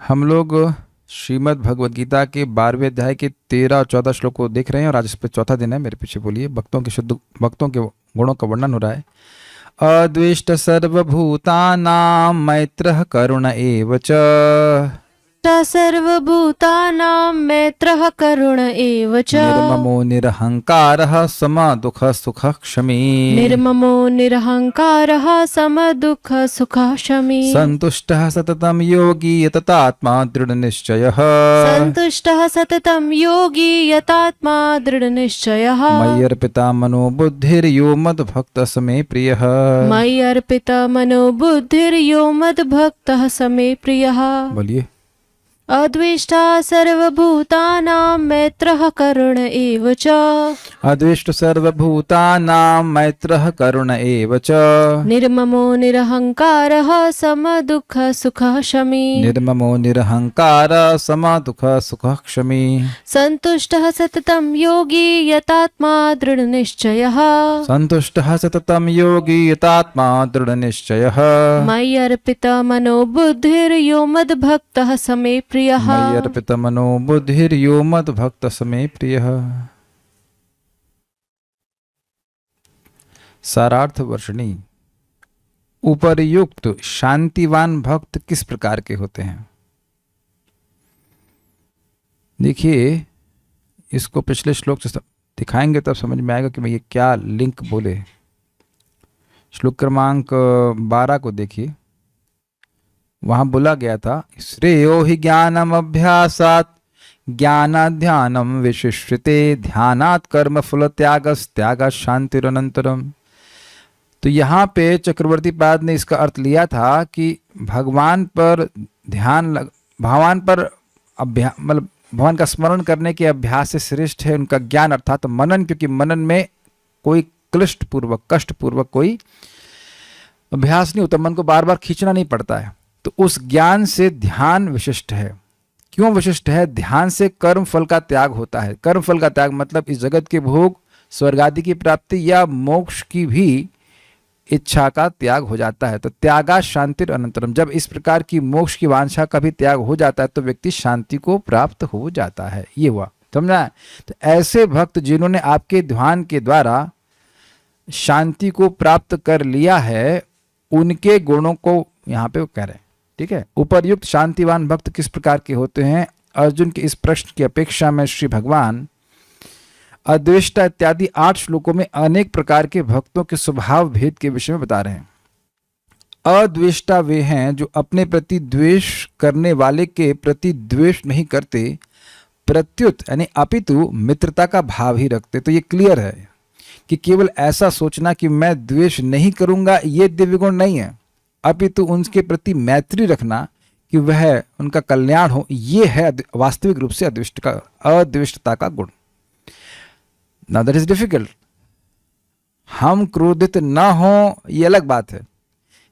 हम लोग श्रीमद् भगवद गीता के 12वें अध्याय के 13 और 14 श्लोक को देख रहे हैं और आज इस पे चौथा दिन है। मेरे पीछे बोलिए। भक्तों के गुणों का वर्णन हो रहा है। अद्वेष्ट सर्वभूतानां मैत्रः करुण एव च सर्वभूतानां मैत्रः करुण एव च निर्ममो निरहंकारः समदुःखः सुखः क्षमी निर्ममो निरहंकारः समदुःखः सुखः क्षमी सन्तुष्टः सततं योगी यततात्मा दृढनिश्चयः सन्तुष्टः सततं योगी यतात्मा दृढनिश्चयः मयि अर्पिता मनो बुद्धिर्यो मद्भक्तः स मे प्रियः मयि अर्पिता मनो बुद्धिर्यो मद्भक्तः स मे प्रियः। बोलिए। अद्वेष्टा सर्वभूतानां मैत्रः करुण एव च अद्वेष्ट सर्वभूतानां मैत्रः करुण एव च निर्ममो निरहंकारः समदुःखः सुखः शमी निर्ममो निरहंकारः समदुःखः सुखः क्षमी सन्तुष्टः सततं योगी यतात्मा दृढनिश्चयः सन्तुष्टः सततं योगी यतात्मा दृढनिश्चयः मयि अर्पिता मनो बुद्धिर्यो मद्भक्तः स मे प्रियः। मयि अर्पिता मनो बुद्धिर्यो मद्भक्तः स मे प्रियः। सारार्थ वर्षणी। उपर्युक्त शांतिवान भक्त किस प्रकार के होते हैं? देखिए, इसको पिछले श्लोक से दिखाएंगे तब समझ में आएगा कि मैं ये क्या लिंक बोले। श्लोक क्रमांक 12 को देखिए। वहां बोला गया था, श्रेयो हि ज्ञानम अभ्यासात् ज्ञानाध्यानम विशिष्यते ध्यानात् कर्म फल त्याग शांतिरनंतरम। तो यहाँ पे चक्रवर्ती पाद ने इसका अर्थ लिया था कि भगवान पर ध्यान भगवान पर मतलब भगवान का स्मरण करने के अभ्यास से श्रेष्ठ है उनका ज्ञान अर्थात मनन, क्योंकि मनन में कोई कष्टपूर्वक कोई अभ्यास नहीं होता, मन को बार बार खींचना नहीं पड़ता है। तो उस ज्ञान से ध्यान विशिष्ट है। क्यों विशिष्ट है? ध्यान से कर्म फल का त्याग होता है। कर्म फल का त्याग मतलब इस जगत के भोग, स्वर्ग आदि की प्राप्ति या मोक्ष की भी इच्छा का त्याग हो जाता है। तो त्यागा शांतिर अनंतरम। जब इस प्रकार की मोक्ष की वांछा का भी त्याग हो जाता है तो व्यक्ति शांति को प्राप्त हो जाता है। ये हुआ, समझा? तो ऐसे भक्त जिन्होंने आपके ध्यान के द्वारा शांति को प्राप्त कर लिया है, उनके गुणों को यहाँ पे वो कह रहे हैं। ठीक है। उपर्युक्त शांतिवान भक्त किस प्रकार के होते हैं? अर्जुन के इस प्रश्न की अपेक्षा में श्री भगवान अद्वेष्टा इत्यादि 8 श्लोकों में अनेक प्रकार के भक्तों के स्वभाव भेद के विषय में बता रहे हैं। अद्वेष्टा वे हैं जो अपने प्रति द्वेष करने वाले के प्रति द्वेष नहीं करते, प्रत्युत यानी अपितु मित्रता का भाव ही रखते। तो ये क्लियर है कि केवल ऐसा सोचना कि मैं द्वेष नहीं करूंगा ये दिव्य गुण नहीं है, अपितु उनके प्रति मैत्री रखना कि वह उनका कल्याण हो, ये है वास्तविक रूप से अद्वेष्टता का गुण। Now that is difficult. हम क्रोधित न हो ये अलग बात है,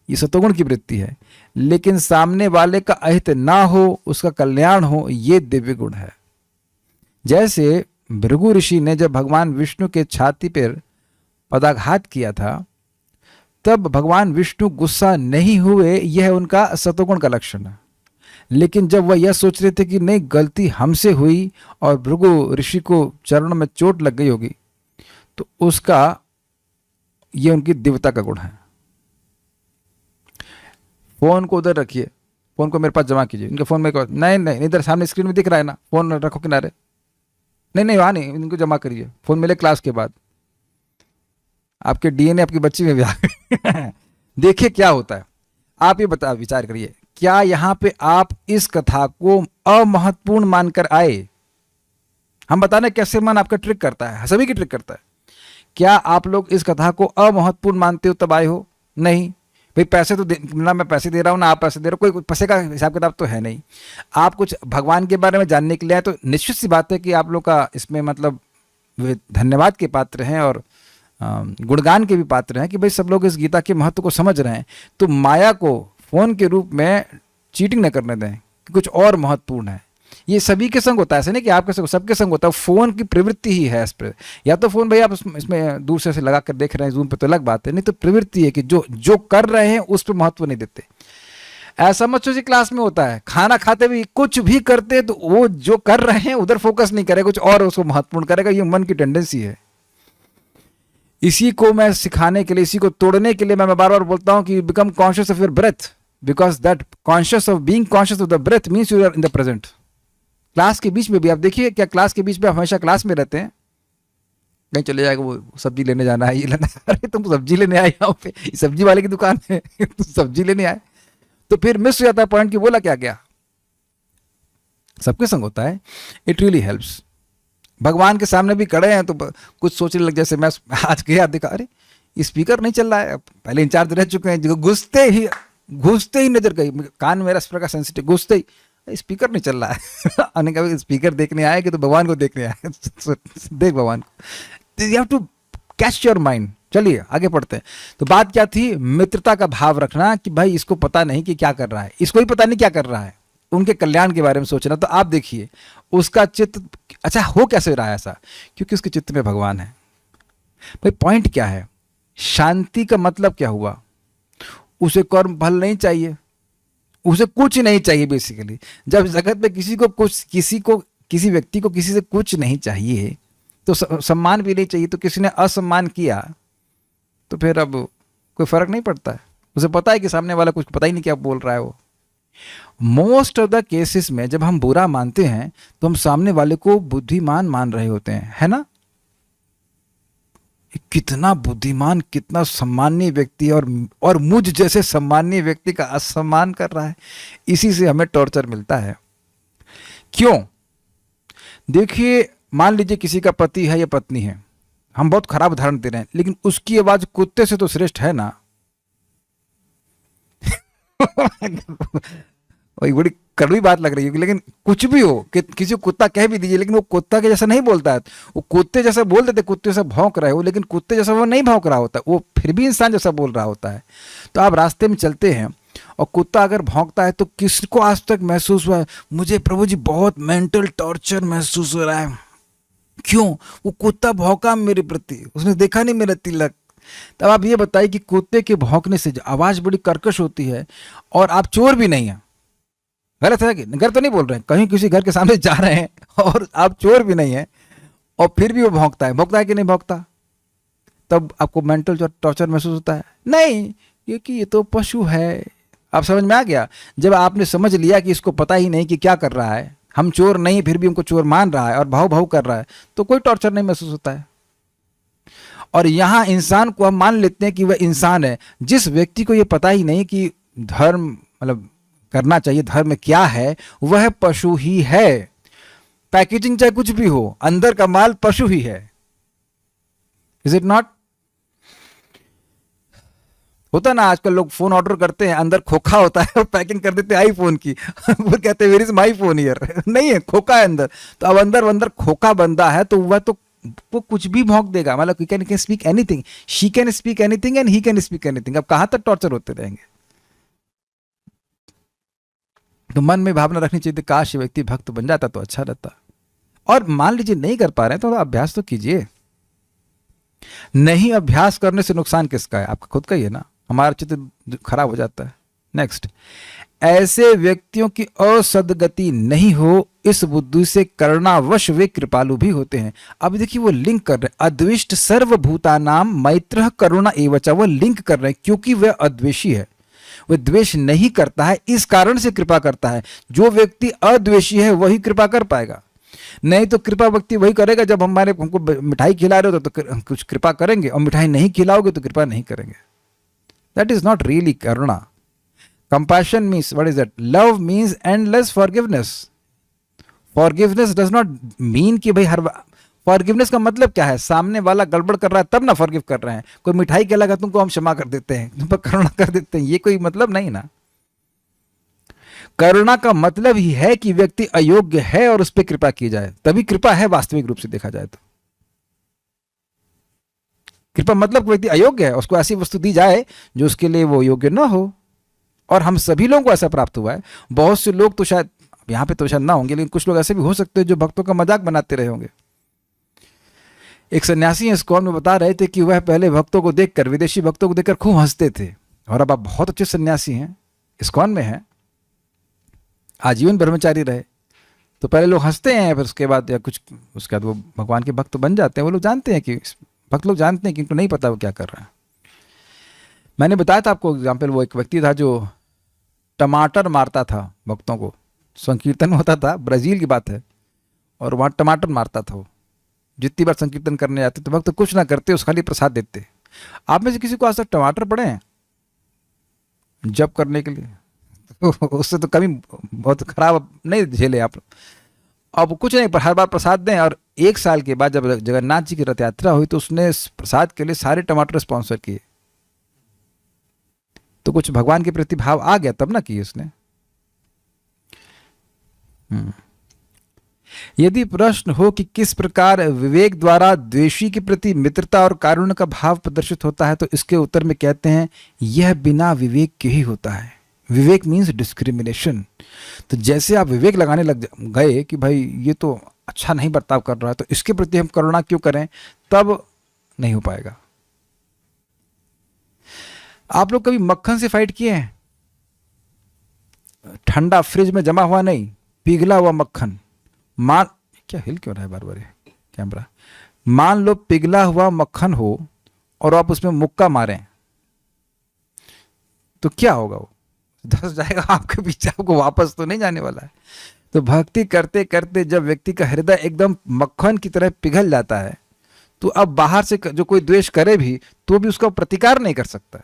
ये सतोगुण की वृत्ति है, लेकिन सामने वाले का अहित ना हो, उसका कल्याण हो, ये दिव्य गुण है। जैसे भृगु ऋषि ने जब भगवान विष्णु के छाती पर पदाघात किया था तब भगवान विष्णु गुस्सा नहीं हुए, यह उनका सतोगुण का लक्षण है। लेकिन जब वह यह सोच रहे थे कि नहीं गलती हमसे हुई और भृगु ऋषि को चरणों में चोट लग गई होगी, तो उसका यह उनकी दिव्यता का गुण है। फोन को उधर रखिए, फोन को मेरे पास जमा कीजिए। इनके फोन में नहीं इधर सामने स्क्रीन में दिख रहा है ना, फोन रखो किनारे। नहीं वहां नहीं, इनको जमा करिए। फोन मिले क्लास के बाद। आपके डीएनए आपकी बच्ची में भी आ गए। देखिए क्या होता है। आप ये विचार करिए, क्या यहां पे आप इस कथा को अमहत्वपूर्ण मानकर आए? हम बताने कैसे मन आपका ट्रिक करता है, सभी की ट्रिक करता है। क्या आप लोग इस कथा को अमहत्वपूर्ण मानते हो तब आए हो? नहीं भाई, पैसे तो ना मैं पैसे दे रहा हूं ना आप पैसे दे रहे हो, कोई पैसे का हिसाब किताब तो है नहीं। आप कुछ भगवान के बारे में जानने के लिए आए तो निश्चित सी बात है कि आप लोग का इसमें मतलब धन्यवाद के पात्र हैं और गुणगान के भी पात्र हैं कि भाई सब लोग इस गीता के महत्व को समझ रहे हैं। तो माया को फोन के रूप में चीटिंग न करने दें कि कुछ और महत्वपूर्ण है। ये सभी के संग होता है, ऐसे नहीं कि आपके संग, सबके संग होता है। फोन की प्रवृत्ति ही है इस पर। या तो फोन भाई आप इसमें दूर से लगा कर देख रहे हैं जूम पे तो अलग बात है, नहीं तो प्रवृत्ति है कि जो कर रहे हैं उस पर महत्व नहीं देते। ऐसा मत सोचिए क्लास में होता है, खाना खाते भी कुछ भी करते हैं तो वो जो कर रहे हैं उधर फोकस नहीं करेगा, कुछ और उसको महत्वपूर्ण करेगा। ये मन की टेंडेंसी है। इसी को मैं सिखाने के लिए, इसी को तोड़ने के लिए मैं बार बार बोलता हूं कि become conscious of your breath, because that conscious of being conscious of the breath means you are in the present. Class के बीच में भी आप देखिए, क्या क्लास के बीच में आप हमेशा क्लास में रहते हैं? कहीं चले जाएगा, वो सब्जी लेने जाना है, ये लेना है, अरे तुम सब्जी लेने आए यहाँ पे, सब्जी वाले की दुकान है तुम सब्जी लेने आए, तो फिर मिस हो जाता है पॉइंट कि बोला क्या गया। सबके संग होता है, इट रियली हेल्प्स। भगवान के सामने भी खड़े हैं तो कुछ सोचने लग, जैसे मैं आज गया देखा, अरे स्पीकर नहीं चल रहा है, पहले इंचार्ज रह चुके हैं, घुसते ही नजर गई, कान मेरा इस प्रकार सेंसिटिव, घुसते ही स्पीकर नहीं चल रहा है आने का स्पीकर देखने आए कि तो भगवान को देखने आए देख भगवान को, you have to catch your mind. चलिए आगे पढ़ते हैं। तो बात क्या थी? मित्रता का भाव रखना कि भाई इसको पता नहीं कि क्या कर रहा है, इसको ही पता नहीं क्या कर रहा है, उनके कल्याण के बारे में सोचना। तो आप देखिए उसका चित्त अच्छा हो कैसे रहा है ऐसा, क्योंकि उसके चित्त में भगवान है। भाई पॉइंट क्या है? शांति का मतलब क्या हुआ? उसे कर्म फल नहीं चाहिए, उसे कुछ नहीं चाहिए बेसिकली। जब जगत में किसी व्यक्ति को किसी से कुछ नहीं चाहिए तो सम्मान भी नहीं चाहिए, तो किसी ने असम्मान किया तो फिर अब कोई फर्क नहीं पड़ता है, उसे पता है कि सामने वाला कुछ पता ही नहीं क्या बोल रहा है वो। मोस्ट ऑफ द केसेस में जब हम बुरा मानते हैं तो हम सामने वाले को बुद्धिमान मान रहे होते हैं, है ना? कितना बुद्धिमान, कितना सम्मानीय व्यक्ति है, और मुझ जैसे सम्मानीय व्यक्ति का असम्मान कर रहा है। इसी से हमें टॉर्चर मिलता है। क्यों? देखिए, मान लीजिए किसी का पति है या पत्नी है, हम बहुत खराब उदाहरण दे रहे हैं, लेकिन उसकी आवाज कुत्ते से तो श्रेष्ठ है ना वही बड़ी कड़वी बात लग रही है, लेकिन कुछ भी हो कि किसी को कुत्ता कह भी दीजिए, लेकिन वो कुत्ता के जैसा नहीं बोलता है। वो कुत्ते जैसा बोल देते, कुत्ते जैसा भौंक रहे हो, लेकिन कुत्ते जैसा वो नहीं भौंक रहा होता, वो फिर भी इंसान जैसा बोल रहा होता है। तो आप रास्ते में चलते हैं और कुत्ता अगर भौंकता है तो किसको आज तक महसूस हुआ है, मुझे प्रभु जी बहुत मेंटल टॉर्चर महसूस हो रहा है? क्यों? वो कुत्ता भौंका मेरे प्रति, उसने देखा नहीं मेरा तिलक। तब आप ये बताइए कि कुत्ते के भौंकने से आवाज बड़ी कर्कश होती है, और आप चोर भी नहीं है, गलत है कि गलत तो नहीं बोल रहे हैं, कहीं किसी घर के सामने जा रहे हैं और आप चोर भी नहीं है और फिर भी वो भौंकता है कि नहीं भौंकता? तब आपको मेंटल टॉर्चर महसूस होता है? नहीं, क्योंकि ये तो पशु है। आप समझ में आ गया? जब आपने समझ लिया कि इसको पता ही नहीं कि क्या कर रहा है, हम चोर नहीं फिर भी हमको चोर मान रहा है और भाव भाव कर रहा है, तो कोई टॉर्चर नहीं महसूस होता है। और यहां इंसान को हम मान लेते हैं कि वह इंसान है। जिस व्यक्ति को यह पता ही नहीं कि धर्म मतलब करना चाहिए, धर्म क्या है, वह पशु ही है। पैकेजिंग चाहे कुछ भी हो, अंदर का माल पशु ही है। Is it not? होता ना, आजकल लोग फोन ऑर्डर करते हैं, अंदर खोखा होता है और पैकिंग कर देते हैं आईफोन की वो कहते हैं where is my phone here नहीं है, खोखा है अंदर। तो अब अंदर खोखा बंदा है, तो वह तो वो कुछ भी भौंक देगा। मतलब he can speak anything, she can speak anything and he can speak anything. अब कहां तक टॉर्चर होते रहेंगे? तो मन में भावना रखनी चाहिए, काश ये व्यक्ति भक्त बन जाता तो अच्छा रहता। और मान लीजिए नहीं कर पा रहे हैं तो अभ्यास तो कीजिए। नहीं अभ्यास करने से नुकसान किसका है? आपका खुद का ही है ना। हमारा चित्त खराब हो जाता है। नेक्स्ट, ऐसे व्यक्तियों की असदगति नहीं हो, इस बुद्धि से करुणावश वे कृपालु भी होते हैं। अब देखिए वो लिंक कर रहे हैं, अद्विष्ट सर्वभूतानाम मैत्रः करुणा एवच। वो लिंक कर रहे हैं क्योंकि वह अद्वेषी है, वह द्वेष नहीं करता है, इस कारण से कृपा करता है। जो व्यक्ति अद्वेषी है वही कृपा कर पाएगा। नहीं तो कृपा व्यक्ति वही करेगा जब हमको मिठाई खिला रहे हो तो कुछ कृपा करेंगे, और मिठाई नहीं खिलाओगे तो कृपा नहीं करेंगे। That is not really Karuna. Compassion means, what is that? Love means endless forgiveness. Forgiveness does not mean कि भाई हर forgiveness का मतलब क्या है? सामने वाला गड़बड़ कर रहा है तब ना forgive कर रहे हैं। कोई मिठाई के लगा तुमको हम क्षमा कर देते हैं, तुम पर करुणा कर देते हैं, ये कोई मतलब नहीं ना। करुणा का मतलब ही है कि व्यक्ति अयोग्य है और उस पर कृपा की जाए, तभी कृपा है वास्तविक रूप से देखा जाए तो। कृपा मतलब व्यक्ति अयोग्य है, उसको ऐसी वस्तु दी जाए जो उसके लिए वो योग्य ना हो। और हम सभी लोगों को ऐसा प्राप्त हुआ है। बहुत से लोग तो शायद यहाँ पे तो शायद ना होंगे, लेकिन कुछ लोग ऐसे भी हो सकते हैं जो भक्तों का मजाक बनाते रहे होंगे। एक सन्यासी इस्कॉन में बता रहे थे कि वह पहले विदेशी भक्तों को देखकर खूब हंसते थे, और अब आप बहुत अच्छे सन्यासी हैं, इस्कॉन में हैं, आजीवन ब्रह्मचारी रहे। तो पहले लोग हंसते हैं, फिर उसके बाद या कुछ उसके बाद वो भगवान के भक्त बन जाते हैं। वो लोग जानते हैं कि भक्त लोग जानते हैं कि इनको नहीं पता वो क्या कर रहा है। मैंने बताया था आपको एग्जाम्पल, वो एक व्यक्ति था जो टमाटर मारता था भक्तों को। संकीर्तन होता था, ब्राज़ील की बात है, और वहाँ टमाटर मारता था वो। जितनी बार संकीर्तन करने जाते तो भक्त कुछ ना करते, उस खाली प्रसाद देते। आप में से किसी को आज तक टमाटर पड़े हैं जप करने के लिए? तो उससे तो कभी बहुत खराब नहीं झेले आप। अब कुछ नहीं, पर हर बार प्रसाद दें। और 1 साल के बाद जब जगन्नाथ जी की रथ यात्रा हुई तो उसने इस प्रसाद के लिए सारे टमाटर स्पॉन्सर किए। तो कुछ भगवान के प्रति भाव आ गया तब ना किए उसने। यदि प्रश्न हो कि किस प्रकार विवेक द्वारा द्वेषी के प्रति मित्रता और कारुण्य का भाव प्रदर्शित होता है, तो इसके उत्तर में कहते हैं यह बिना विवेक के ही होता है। विवेक मीन्स डिस्क्रिमिनेशन। तो जैसे आप विवेक लगाने लग गए कि भाई ये तो अच्छा नहीं बर्ताव कर रहा है, तो इसके प्रति हम करुणा क्यों करें, तब नहीं हो पाएगा। आप लोग कभी मक्खन से फाइट किए हैं? ठंडा फ्रिज में जमा हुआ नहीं, पिघला हुआ मक्खन। मान, क्या हिल क्यों रहा है बार बार कैमरा? मान लो पिघला हुआ मक्खन हो और आप उसमें मुक्का मारें तो क्या होगा? वो धस जाएगा आपके पीछे, आपको वापस तो नहीं जाने वाला है। तो भक्ति करते करते जब व्यक्ति का हृदय एकदम मक्खन की तरह पिघल जाता है, तो अब बाहर से जो कोई द्वेष करे भी तो भी उसका प्रतिकार नहीं कर सकता।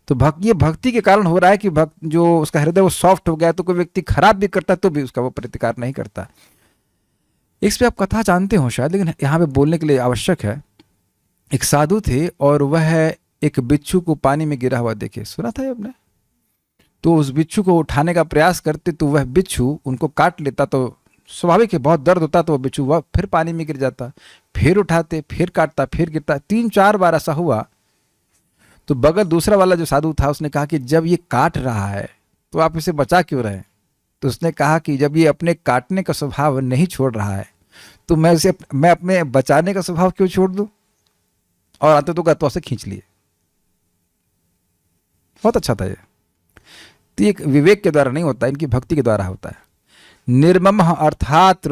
तो ये भक्ति के कारण हो रहा है कि भक्त जो उसका हृदय वो सॉफ्ट हो गया, तो कोई व्यक्ति खराब भी करता है तो भी उसका वो प्रतिकार नहीं करता। इस पे आप कथा जानते हो शायद, लेकिन यहाँ पे बोलने के लिए आवश्यक है। एक साधु थे और वह एक बिच्छू को पानी में गिरा हुआ देखे, सुना था आपने? तो उस बिच्छू को उठाने का प्रयास करते तो वह बिच्छू उनको काट लेता। तो स्वाभाविक है, बहुत दर्द होता, तो वह बिच्छू वह फिर पानी में गिर जाता। फिर उठाते, फिर काटता, फिर गिरता। 3-4 बार ऐसा हुआ। तो बगल दूसरा वाला जो साधु था उसने कहा कि जब ये काट रहा है तो आप इसे बचा क्यों रहे? तो उसने कहा कि जब ये अपने काटने का स्वभाव नहीं छोड़ रहा है तो मैं अपने बचाने का स्वभाव क्यों छोड़ दूं? और आते तो गत्वा से खींच लिए। बहुत अच्छा था ये। तो ये विवेक के द्वारा नहीं होता, इनकी भक्ति के द्वारा होता है। निर्मम अर्थात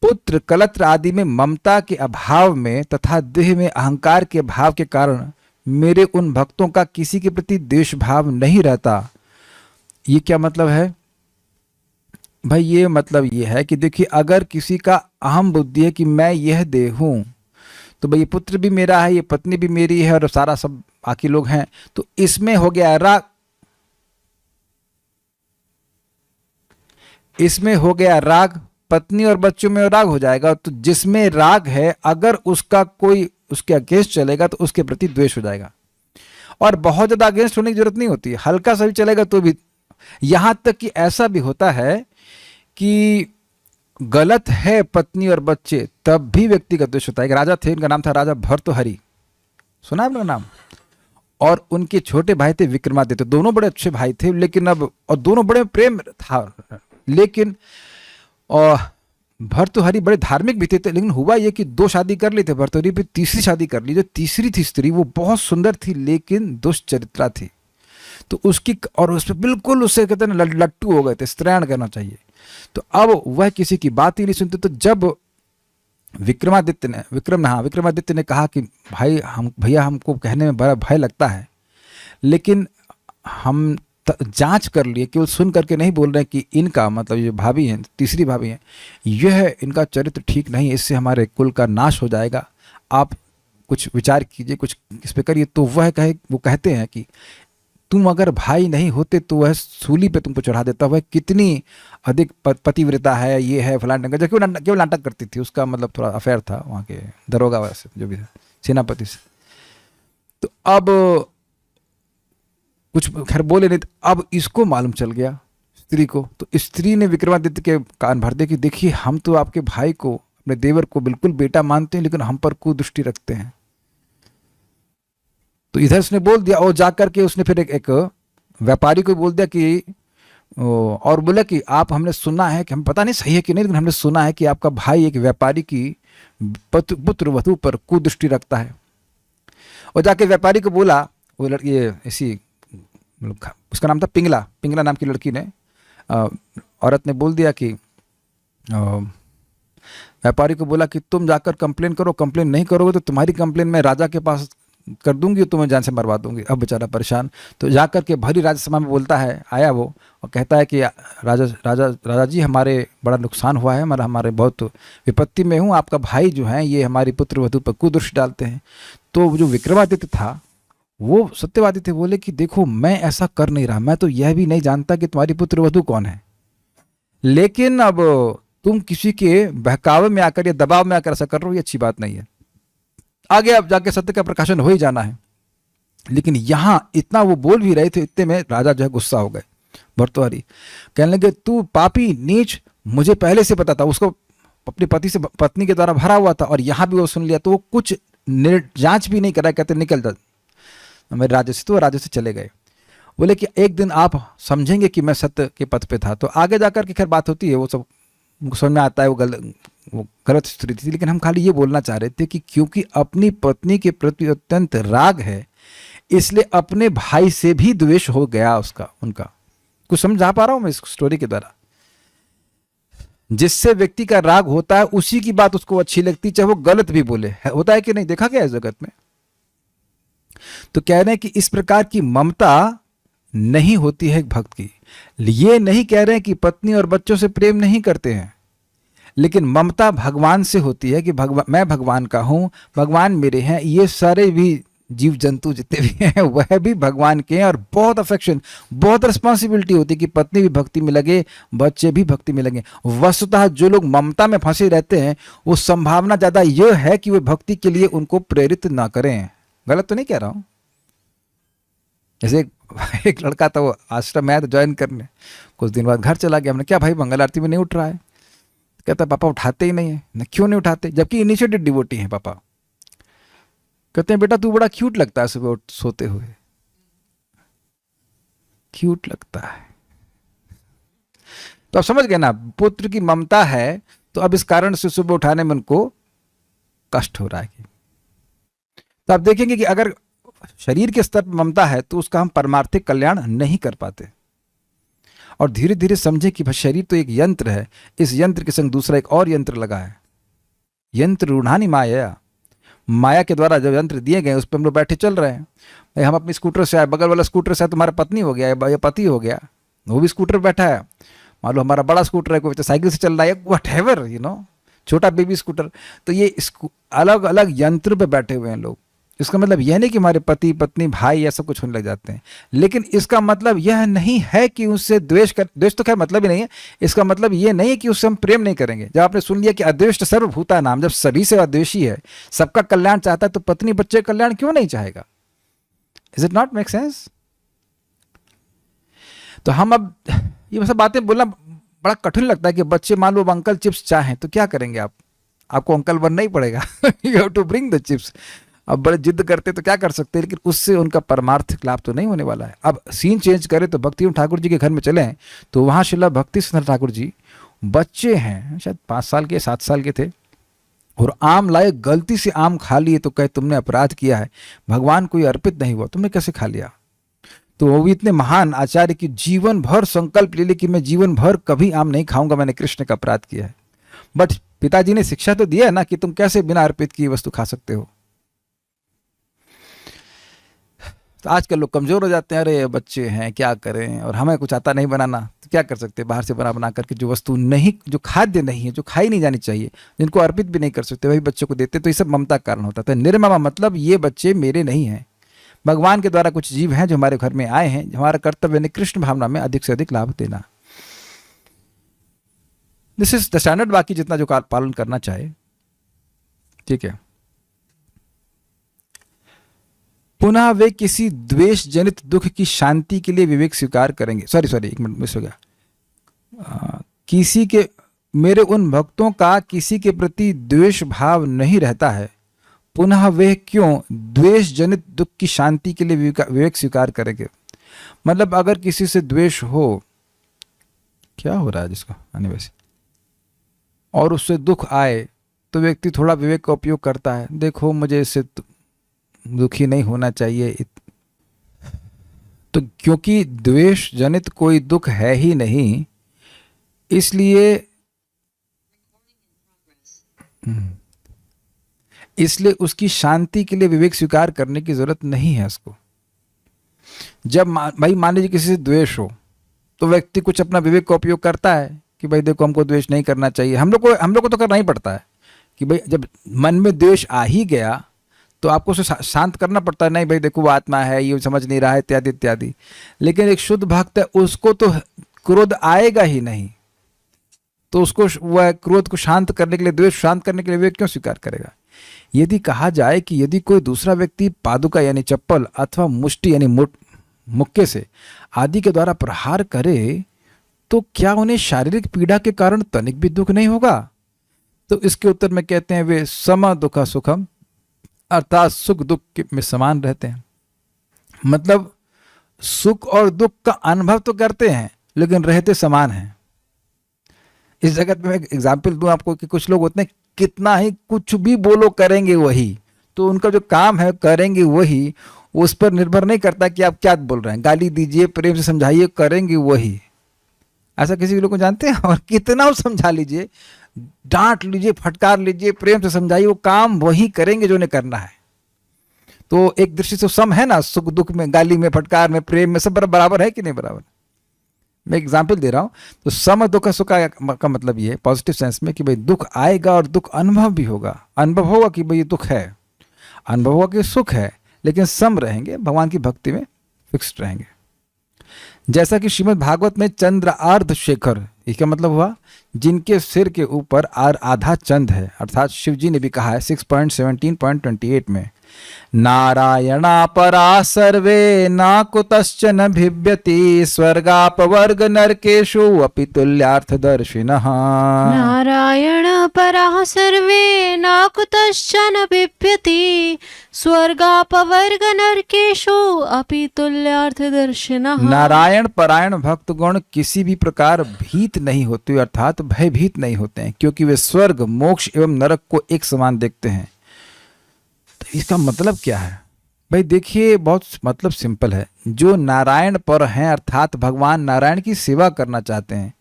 पुत्र कलत्र आदि में ममता के अभाव में तथा देह में अहंकार के भाव के कारण मेरे उन भक्तों का किसी के प्रति द्वेष भाव नहीं रहता। ये क्या मतलब है भाई? ये मतलब ये है कि देखिए, अगर किसी का अहम बुद्धि है कि मैं यह देह हूं, तो भाई ये पुत्र भी मेरा है, ये पत्नी भी मेरी है और सारा सब बाकी लोग हैं, तो इसमें हो गया राग। इसमें हो गया राग, पत्नी और बच्चों में राग हो जाएगा। तो जिसमें राग है, अगर उसका कोई उसके अगेंस्ट चलेगा तो उसके प्रति द्वेष हो जाएगा। और बहुत ज्यादा अगेंस्ट होने की जरूरत नहीं होती, हल्का सा भी चलेगा तो भी। यहां तक कि ऐसा भी होता है कि गलत है पत्नी और बच्चे, तब भी व्यक्ति का द्वेष होता है। एक राजा थे, इनका नाम था राजा भर्तृहरि, सुना है आपका नाम? और उनके छोटे भाई थे विक्रमादित्य। दोनों बड़े अच्छे भाई थे, लेकिन अब और दोनों बड़े प्रेम था, लेकिन और भर्तृहरि बड़े धार्मिक भी थे। लेकिन हुआ ये कि 2 शादी कर ली थे भर्तृहरि, फिर तीसरी शादी कर ली। जो तीसरी थी स्त्री वो बहुत सुंदर थी लेकिन दुष्चरित्रा थी। तो उसकी और उस पर बिल्कुल उससे कहते हैं लट्टू हो गए थे, स्त्रैण करना चाहिए। तो अब वह किसी की बात ही नहीं सुनते। तो जब विक्रमादित्य ने कहा कि भाई भैया हमको कहने में बड़ा भय लगता है, लेकिन हम जांच कर लिए, केवल सुन करके नहीं बोल रहे कि इनका मतलब ये भाभी हैं, तीसरी भाभी हैं, यह इनका चरित्र ठीक नहीं है, इससे हमारे कुल का नाश हो जाएगा, आप कुछ विचार कीजिए, कुछ इस पे करिए। तो वो कहते हैं कि तुम अगर भाई नहीं होते तो वह सूली पे तुमको चढ़ा देता। वह कितनी अधिक पतिव्रता है, ये है फलान ढंग, जो केवल नाटक करती थी। उसका मतलब थोड़ा अफेयर था वहाँ के दरोगा वैसे जो भी था, सेनापति से। तो अब कुछ खैर बोले नहीं। अब इसको मालूम चल गया स्त्री को, तो स्त्री ने विक्रमादित्य के कान भर दिए कि देखिए, हम तो आपके भाई को, अपने देवर को बिल्कुल बेटा मानते हैं, लेकिन हम पर कुदृष्टि रखते हैं। तो इधर उसने बोल दिया, और जाकर के उसने फिर एक व्यापारी को बोल दिया कि और बोला कि आप, हमने सुना है कि, हम पता नहीं सही है कि नहीं, लेकिन हमने सुना है कि आपका भाई एक व्यापारी की पुत्र वधू पर कुदृष्टि रखता है। और जाके व्यापारी को बोला, वो लड़की ऐसी, उसका नाम था पिंगला नाम की लड़की ने औरत ने बोल दिया कि व्यापारी को बोला कि तुम जाकर कंप्लेन करो, कंप्लेन नहीं करोगे तो तुम्हारी कंप्लेन मैं राजा के पास कर दूंगी, तुम्हें जान से मरवा दूंगी। अब बेचारा परेशान, तो जाकर के भरी राजसभा में बोलता है, आया वो और कहता है कि राजा जी, हमारे बड़ा नुकसान हुआ है, हमारे बहुत विपत्ति में हूँ, आपका भाई जो है ये हमारी पुत्र वधू पर कुदृष्टि डालते हैं। तो जो विक्रमादित्य था वो सत्यवादी थे, बोले कि देखो मैं ऐसा कर नहीं रहा, मैं तो यह भी नहीं जानता कि तुम्हारी पुत्र वधू कौन है, लेकिन अब तुम किसी के बहकावे में आकर या दबाव में आकर ऐसा कर रहे हो, ये अच्छी बात नहीं है। आगे अब जाके सत्य का प्रकाशन हो ही जाना है। लेकिन यहां इतना वो बोल भी रहे थे, इतने में राजा जो है गुस्सा हो गए। भर्तृहरि कहने लगे, तू पापी नीच, मुझे पहले से पता था, उसको अपनी पत्नी के द्वारा भरा हुआ था और यहां भी वो सुन लिया, तो वो कुछ जांच भी नहीं करा, कहते निकल जा मेरे राज्य से। तो वो राज्य से चले गए। बोले कि एक दिन आप समझेंगे कि मैं सत्य के पथ पे था। तो आगे जाकर के खैर बात होती है, वो सब समझ में आता है, वो गलत स्थिति थी। लेकिन हम खाली ये बोलना चाह रहे थे कि क्योंकि अपनी पत्नी के प्रति अत्यंत राग है, इसलिए अपने भाई से भी द्वेष हो गया उनका। कुछ समझा पा रहा हूं मैं इस स्टोरी के द्वारा? जिससे व्यक्ति का राग होता है उसी की बात उसको अच्छी लगती, चाहे वो गलत भी बोले। होता है कि नहीं? देखा गया है जगत में। तो कह रहे हैं कि इस प्रकार की ममता नहीं होती है एक भक्त की। ये नहीं कह रहे हैं कि पत्नी और बच्चों से प्रेम नहीं करते हैं, लेकिन ममता भगवान से होती है कि मैं भगवान का हूं, भगवान मेरे हैं, ये सारे भी जीव जंतु जितने भी हैं वह भी भगवान के हैं। और बहुत अफेक्शन, बहुत रिस्पॉन्सिबिलिटी होती है कि पत्नी भी भक्ति में लगे, बच्चे भी भक्ति में लगे। वस्तुतः जो लोग ममता में फंसे रहते हैं, वो संभावना ज्यादा यह है कि वे भक्ति के लिए उनको प्रेरित ना करें। गलत तो नहीं कह रहा हूं? जैसे एक लड़का था, वो आश्रम में आया तो ज्वाइन करने, कुछ दिन बाद घर चला गया। हमने क्या भाई मंगल आरती में नहीं उठ रहा है? कहता पापा उठाते ही नहीं है। न क्यों नहीं उठाते? जबकि इनिशिएटेड डिवोटी हैं पापा। कहते हैं बेटा तू बड़ा क्यूट लगता है सुबह सोते हुए, क्यूट लगता है। तो आप समझ गए ना, पुत्र की ममता है तो अब इस कारण से सुबह उठाने में उनको कष्ट हो रहा है। तो आप देखेंगे कि अगर शरीर के स्तर पर ममता है तो उसका हम परमार्थिक कल्याण नहीं कर पाते। और धीरे धीरे समझे कि शरीर तो एक यंत्र है, इस यंत्र के संग दूसरा एक और यंत्र लगा है। यंत्र रूढ़ानी माया, माया के द्वारा जब यंत्र दिए गए उस पर हम लोग बैठे चल रहे हैं। भाई हम अपनी स्कूटर से आए, बगल वाला स्कूटर से आए, तुम्हारा पत्नी हो गया या पति हो गया, वो भी स्कूटर बैठा है। मान लो हमारा बड़ा स्कूटर है, कोई साइकिल से चल रहा है, व्हाटएवर छोटा बेबी स्कूटर। तो ये अलग अलग यंत्र पे बैठे हुए हैं लोग। इसका मतलब यह नहीं कि हमारे पति पत्नी भाई या सब कुछ होने लग जाते हैं, लेकिन इसका मतलब यह नहीं है कि उससे द्वेष तो खैर मतलब ही नहीं है। इसका मतलब यह नहीं है कि उससे हम प्रेम नहीं करेंगे। जब आपने सुन लिया कि अद्वेष्ट सर्वभूता नाम, जब सभी से अद्वेषी है, सबका कल्याण चाहता है, तो पत्नी बच्चे का कल्याण क्यों नहीं चाहेगा? Is it not make sense? तो हम अब ये सब बातें बोलना बड़ा कठिन लगता है कि बच्चे मान लो अंकल चिप्स चाहें तो क्या करेंगे आप? आपको अंकल बनना ही पड़ेगा। You have to bring the chips. अब बड़े जिद करते तो क्या कर सकते हैं, लेकिन उससे उनका परमार्थिक लाभ तो नहीं होने वाला है। अब सीन चेंज करें तो भक्ति ठाकुर जी के घर में चलें तो वहाँ श्रीला भक्ति सिद्धार्थ ठाकुर जी बच्चे हैं, शायद 5 साल के 7 साल के थे, और आम लाए, गलती से आम खा लिए तो कहे तुमने अपराध किया है, भगवान को ये अर्पित नहीं हुआ, तुमने कैसे खा लिया? तो वो भी इतने महान आचार्य की जीवन भर संकल्प ले कि मैं जीवन भर कभी आम नहीं खाऊंगा, मैंने कृष्ण का अपराध किया है। बट पिताजी ने शिक्षा तो दिया है ना कि तुम कैसे बिना अर्पित किए वस्तु खा सकते हो। तो आजकल लोग कमजोर हो जाते हैं, अरे बच्चे हैं क्या करें, और हमें कुछ आता नहीं बनाना, तो क्या कर सकते हैं, बाहर से बना करके जो वस्तु नहीं, जो खाद्य नहीं है, जो खाई नहीं जानी चाहिए, जिनको अर्पित भी नहीं कर सकते, वही बच्चों को देते। तो ये सब ममता कारण होता था। निर्ममा मतलब ये बच्चे मेरे नहीं हैं, भगवान के द्वारा कुछ जीव हैं जो हमारे घर में आए हैं, हमारा कर्तव्य है कृष्ण भावना में अधिक से अधिक लाभ देना। This is the standard. बाकी जितना जो पालन करना चाहे, ठीक है। पुनः वे किसी द्वेष जनित दुख की शांति के लिए विवेक स्वीकार करेंगे। सॉरी 1 मिनट मिस हो गया। किसी के, मेरे उन भक्तों का किसी के प्रति द्वेष भाव नहीं रहता है, पुनः वे क्यों द्वेष जनित दुख की शांति के लिए विवेक स्वीकार करेंगे। मतलब अगर किसी से द्वेष हो, क्या हो रहा है जिसको आने वैसे, और उससे दुख आए तो व्यक्ति थोड़ा विवेक का उपयोग करता है, देखो मुझे इससे दुखी नहीं होना चाहिए। तो क्योंकि द्वेष जनित कोई दुख है ही नहीं, इसलिए इसलिए उसकी शांति के लिए विवेक स्वीकार करने की जरूरत नहीं है उसको। जब भाई मान लीजिए किसी से द्वेष हो तो व्यक्ति कुछ अपना विवेक का उपयोग करता है कि भाई देखो हमको द्वेष नहीं करना चाहिए। हम लोग को तो करना ही पड़ता है कि भाई जब मन में द्वेष आ ही गया तो आपको उसे शांत करना पड़ता है, नहीं भाई देखो वो आत्मा है, ये समझ नहीं रहा है, इत्यादि इत्यादि। लेकिन एक शुद्ध भक्त है, उसको तो क्रोध आएगा ही नहीं, तो उसको वह क्रोध को शांत करने के लिए, द्वेष शांत करने के लिए विवेक क्यों स्वीकार करेगा। यदि कहा जाए कि यदि कोई दूसरा व्यक्ति पादुका यानी चप्पल अथवा मुष्टि यानी मुक्के से आदि के द्वारा प्रहार करे तो क्या उन्हें शारीरिक पीड़ा के कारण तनिक भी दुख नहीं होगा? तो इसके उत्तर में कहते हैं वे सम दुख सुखम, अर्थात सुख दुख में समान रहते हैं। मतलब सुख और दुख का अनुभव तो करते हैं लेकिन रहते समान हैं। इस जगत में एक एग्जाम्पल दूं आपको कि कुछ लोग होते हैं कितना ही कुछ भी बोलो करेंगे वही, तो उनका जो काम है करेंगे वही, उस पर निर्भर नहीं करता कि आप क्या बोल रहे हैं। गाली दीजिए, प्रेम से समझाइए, करेंगे वही। ऐसा किसी लोग को जानते हैं? और कितना वो समझा लीजिए, डांट लीजिए, फटकार लीजिए, प्रेम से समझाइए, वो काम वही करेंगे जो उन्हें करना है। तो एक दृष्टि से सम है ना, सुख दुख में, गाली में, फटकार में, प्रेम में, सब बराबर है कि नहीं बराबर? मैं एग्जाम्पल दे रहा हूं। तो सम दुख सुख का मतलब ये पॉजिटिव सेंस में कि भाई दुख आएगा और दुख अनुभव भी होगा। अनुभव होगा कि भाई ये दुख है, अनुभव होगा कि सुख है, लेकिन सम रहेंगे, भगवान की भक्ति में फिक्स्ड रहेंगे। जैसा कि श्रीमद् भागवत में चंद्र अर्ध शेखर, इसका मतलब हुआ जिनके सिर के ऊपर आधा चंद है, अर्थात शिव जी ने भी कहा है 6.17.28 में, नारायणा परा सर्वे न कुतश्चन भिव्यति स्वर्गापवर्ग नरकेषु अपि तुल्यार्थ दर्शिनः। नारायण पराः सर्वे न कुतश्चन बिभ्यति स्वर्गापवर्ग नरकेषु अपि तुल्यार्थ दर्शिनः। नारायण परायण भक्तगण किसी भी प्रकार भीत नहीं होते, अर्थात भयभीत नहीं होते हैं, क्योंकि वे स्वर्ग, मोक्ष एवं नरक को एक समान देखते हैं। तो इसका मतलब क्या है भाई? देखिए बहुत मतलब सिंपल है। जो नारायण पर हैं, अर्थात भगवान नारायण की सेवा करना चाहते हैं,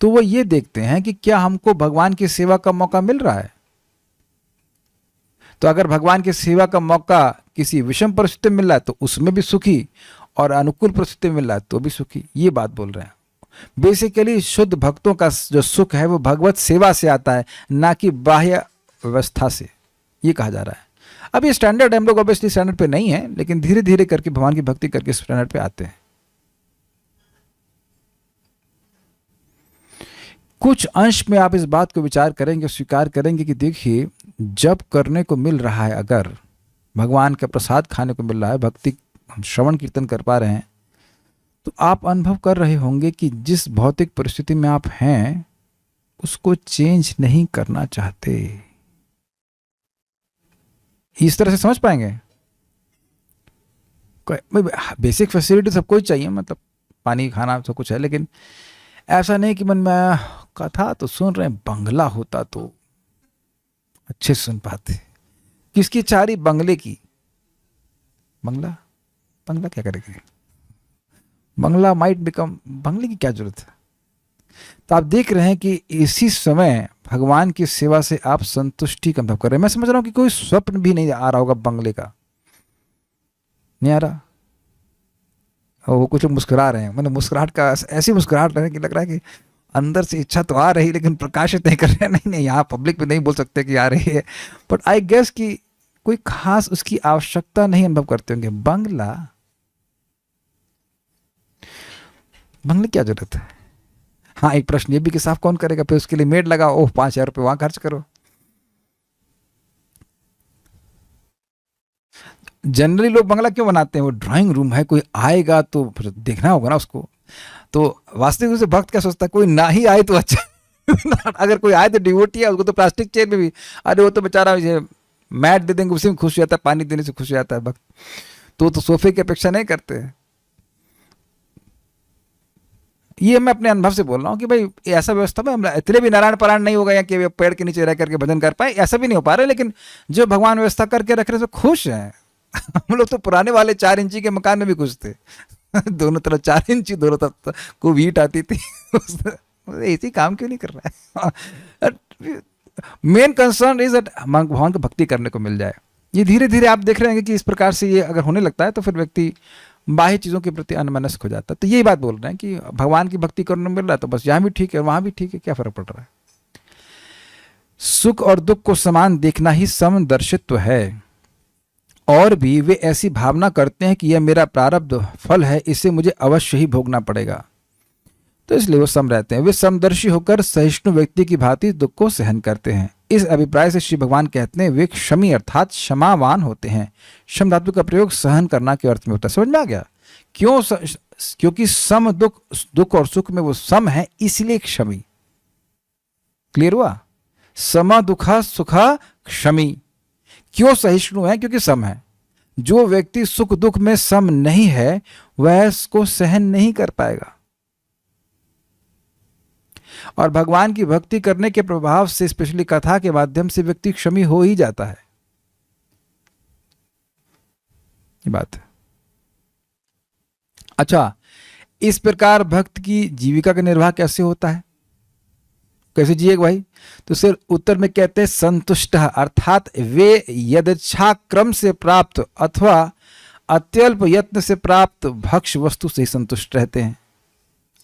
तो वो ये देखते हैं कि क्या हमको भगवान की सेवा का मौका मिल रहा है। तो अगर भगवान की सेवा का मौका किसी विषम परिस्थिति में मिल रहा है तो उसमें भी सुखी, और अनुकूल परिस्थिति में मिल रहा है तो भी सुखी। ये बात बोल रहे हैं। बेसिकली शुद्ध भक्तों का जो सुख है वो भगवत सेवा से आता है, ना कि बाह्य व्यवस्था से, ये कहा जा रहा है। अब ये स्टैंडर्ड, हम लोग ऑब्वियसली स्टैंडर्ड पे नहीं है, लेकिन धीरे धीरे करके भगवान की भक्ति करके स्टैंडर्ड पे आते हैं। कुछ अंश में आप इस बात को विचार करेंगे, स्वीकार करेंगे कि देखिए जब करने को मिल रहा है, अगर भगवान का प्रसाद खाने को मिल रहा है, भक्ति हम श्रवण कीर्तन कर पा रहे हैं, तो आप अनुभव कर रहे होंगे कि जिस भौतिक परिस्थिति में आप हैं उसको चेंज नहीं करना चाहते। इस तरह से समझ पाएंगे? बेसिक फैसिलिटी सबको ही चाहिए, मतलब पानी खाना सब कुछ है, लेकिन ऐसा नहीं कि मन में कथा तो सुन रहे हैं, बंगला होता तो अच्छे सुन पाते। किसकी चारी? बंगले की। बंगला बंगला क्या करेगी? बंगला माइट बिकम, बंगले की क्या जरूरत है? तो आप देख रहे हैं कि इसी समय भगवान की सेवा से आप संतुष्टि का अनुभव कर रहे हैं। मैं समझ रहा हूं कि कोई स्वप्न भी नहीं आ रहा होगा बंगले का, नहीं आ रहा। और वो कुछ मुस्कुरा रहे हैं, मतलब मुस्कुराहट का ऐसी मुस्कुराहट रहे कि लग रहा है कि अंदर से इच्छा तो आ रही लेकिन प्रकाशित नहीं कर रहे हैं। नहीं नहीं, यहाँ पब्लिक में नहीं बोल सकते कि आ रही है, बट आई गेस कि कोई खास उसकी आवश्यकता नहीं अनुभव करते होंगे। बंगला, बंगले क्या जरूरत है? हाँ, एक प्रश्न ये भी कि साफ कौन करेगा? फिर उसके लिए मेड लगाओ, ओह 5,000 रुपये वहां खर्च करो। जनरली लोग बंगला क्यों बनाते हैं? वो ड्राइंग रूम है, कोई आएगा तो फिर देखना होगा ना उसको। तो वास्तविक रूप से भक्त क्या सोचता है? कोई ना ही आए तो अच्छा। अगर कोई आए तो डिवोटी है, उसको तो प्लास्टिक चेयर में भी, अरे वो तो बेचारा मैट दे देंगे, उसी में खुश हो जाता है, पानी देने से खुश हो जाता है भक्त। तो सोफे की अपेक्षा नहीं करते हैं। ये मैं अपने अनुभव से बोल रहा हूँ कि भाई ऐसा व्यवस्था में हम इतने भी नारायण पारायण नहीं होगा या कि पेड़ के नीचे रह करके भजन कर पाए, ऐसा भी नहीं हो पा रहा है। लेकिन जो भगवान व्यवस्था करके रख रहे तो खुश हैं। हम लोग तो पुराने वाले 4 इंची के मकान में भी खुश थे। दोनों तरफ 4 इंची, दोनों तरफ को हीट आती थी। ऐसी काम क्यों नहीं कर रहा है? मेन कंसर्न इज दैट भगवान को भक्ति करने को मिल जाए। ये धीरे धीरे आप देख रहे हैं कि इस प्रकार से ये अगर होने लगता है तो फिर व्यक्ति बाह्य चीज़ों के प्रति अनमनस्क हो जाता है। तो यही बात बोल रहे हैं कि भगवान की भक्ति करने को मिल रहा है तो बस यहाँ भी ठीक है वहाँ भी ठीक है, क्या फर्क पड़ रहा है। सुख और दुख को समान देखना ही समदर्शित्व है। और भी वे ऐसी भावना करते हैं कि यह मेरा प्रारब्ध फल है, इसे मुझे अवश्य ही भोगना पड़ेगा, तो इसलिए वो सम रहते हैं। वे समदर्शी होकर सहिष्णु व्यक्ति की भांति दुख को सहन करते हैं। इस अभिप्राय से श्री भगवान कहते हैं वे क्षमी अर्थात क्षमावान होते हैं। क्षम धातु का प्रयोग सहन करना के अर्थ में होता है। समझ में आ गया? क्यों? क्योंकि सम दुख और सुख में वो सम है, इसलिए क्षमी। क्लियर हुआ? सम दुखा सुखा क्षमी। क्यों सहिष्णु है? क्योंकि सम है। जो व्यक्ति सुख दुख में सम नहीं है वह इसको सहन नहीं कर पाएगा। और भगवान की भक्ति करने के प्रभाव से, स्पेशली कथा के माध्यम से, व्यक्ति क्षमी हो ही जाता है। ये बात है। अच्छा, इस प्रकार भक्त की जीविका का निर्वाह कैसे होता है? कैसे जिएगा भाई? तो सिर उत्तर में कहते हैं संतुष्ट, अर्थात वे यदच्छा क्रम से प्राप्त अथवा अत्यल्प यत्न से प्राप्त भक्ष्य वस्तु से ही संतुष्ट रहते हैं।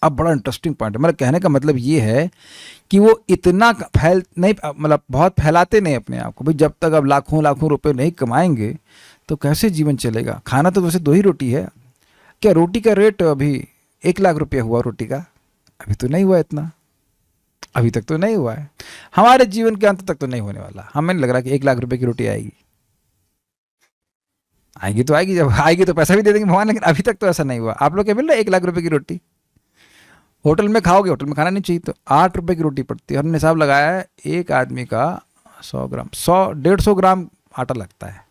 अब बड़ा इंटरेस्टिंग पॉइंट है। मेरा कहने का मतलब ये है कि वो इतना मतलब बहुत फैलाते नहीं अपने आप को। भाई जब तक अब लाखों लाखों रुपए नहीं कमाएंगे तो कैसे जीवन चलेगा? खाना तो वैसे 2 ही रोटी है। क्या रोटी का रेट अभी 1 लाख रुपया हुआ रोटी का? अभी तो नहीं हुआ इतना, अभी तक तो नहीं हुआ है। हमारे जीवन के अंत तक तो नहीं होने वाला। हमें नहीं लग रहा कि 1 लाख रुपए की रोटी आएगी। आएगी तो आएगी, जब आएगी तो पैसा भी दे देंगे भगवान, लेकिन अभी तक तो ऐसा नहीं हुआ। आप लोग क्या मिल रहा है 1 लाख रुपए की रोटी? होटल में खाओगे, होटल में खाना नहीं चाहिए तो 8 रुपए की रोटी पड़ती है। हमने हिसाब लगाया है एक आदमी का 100 ग्राम 150 ग्राम आटा लगता है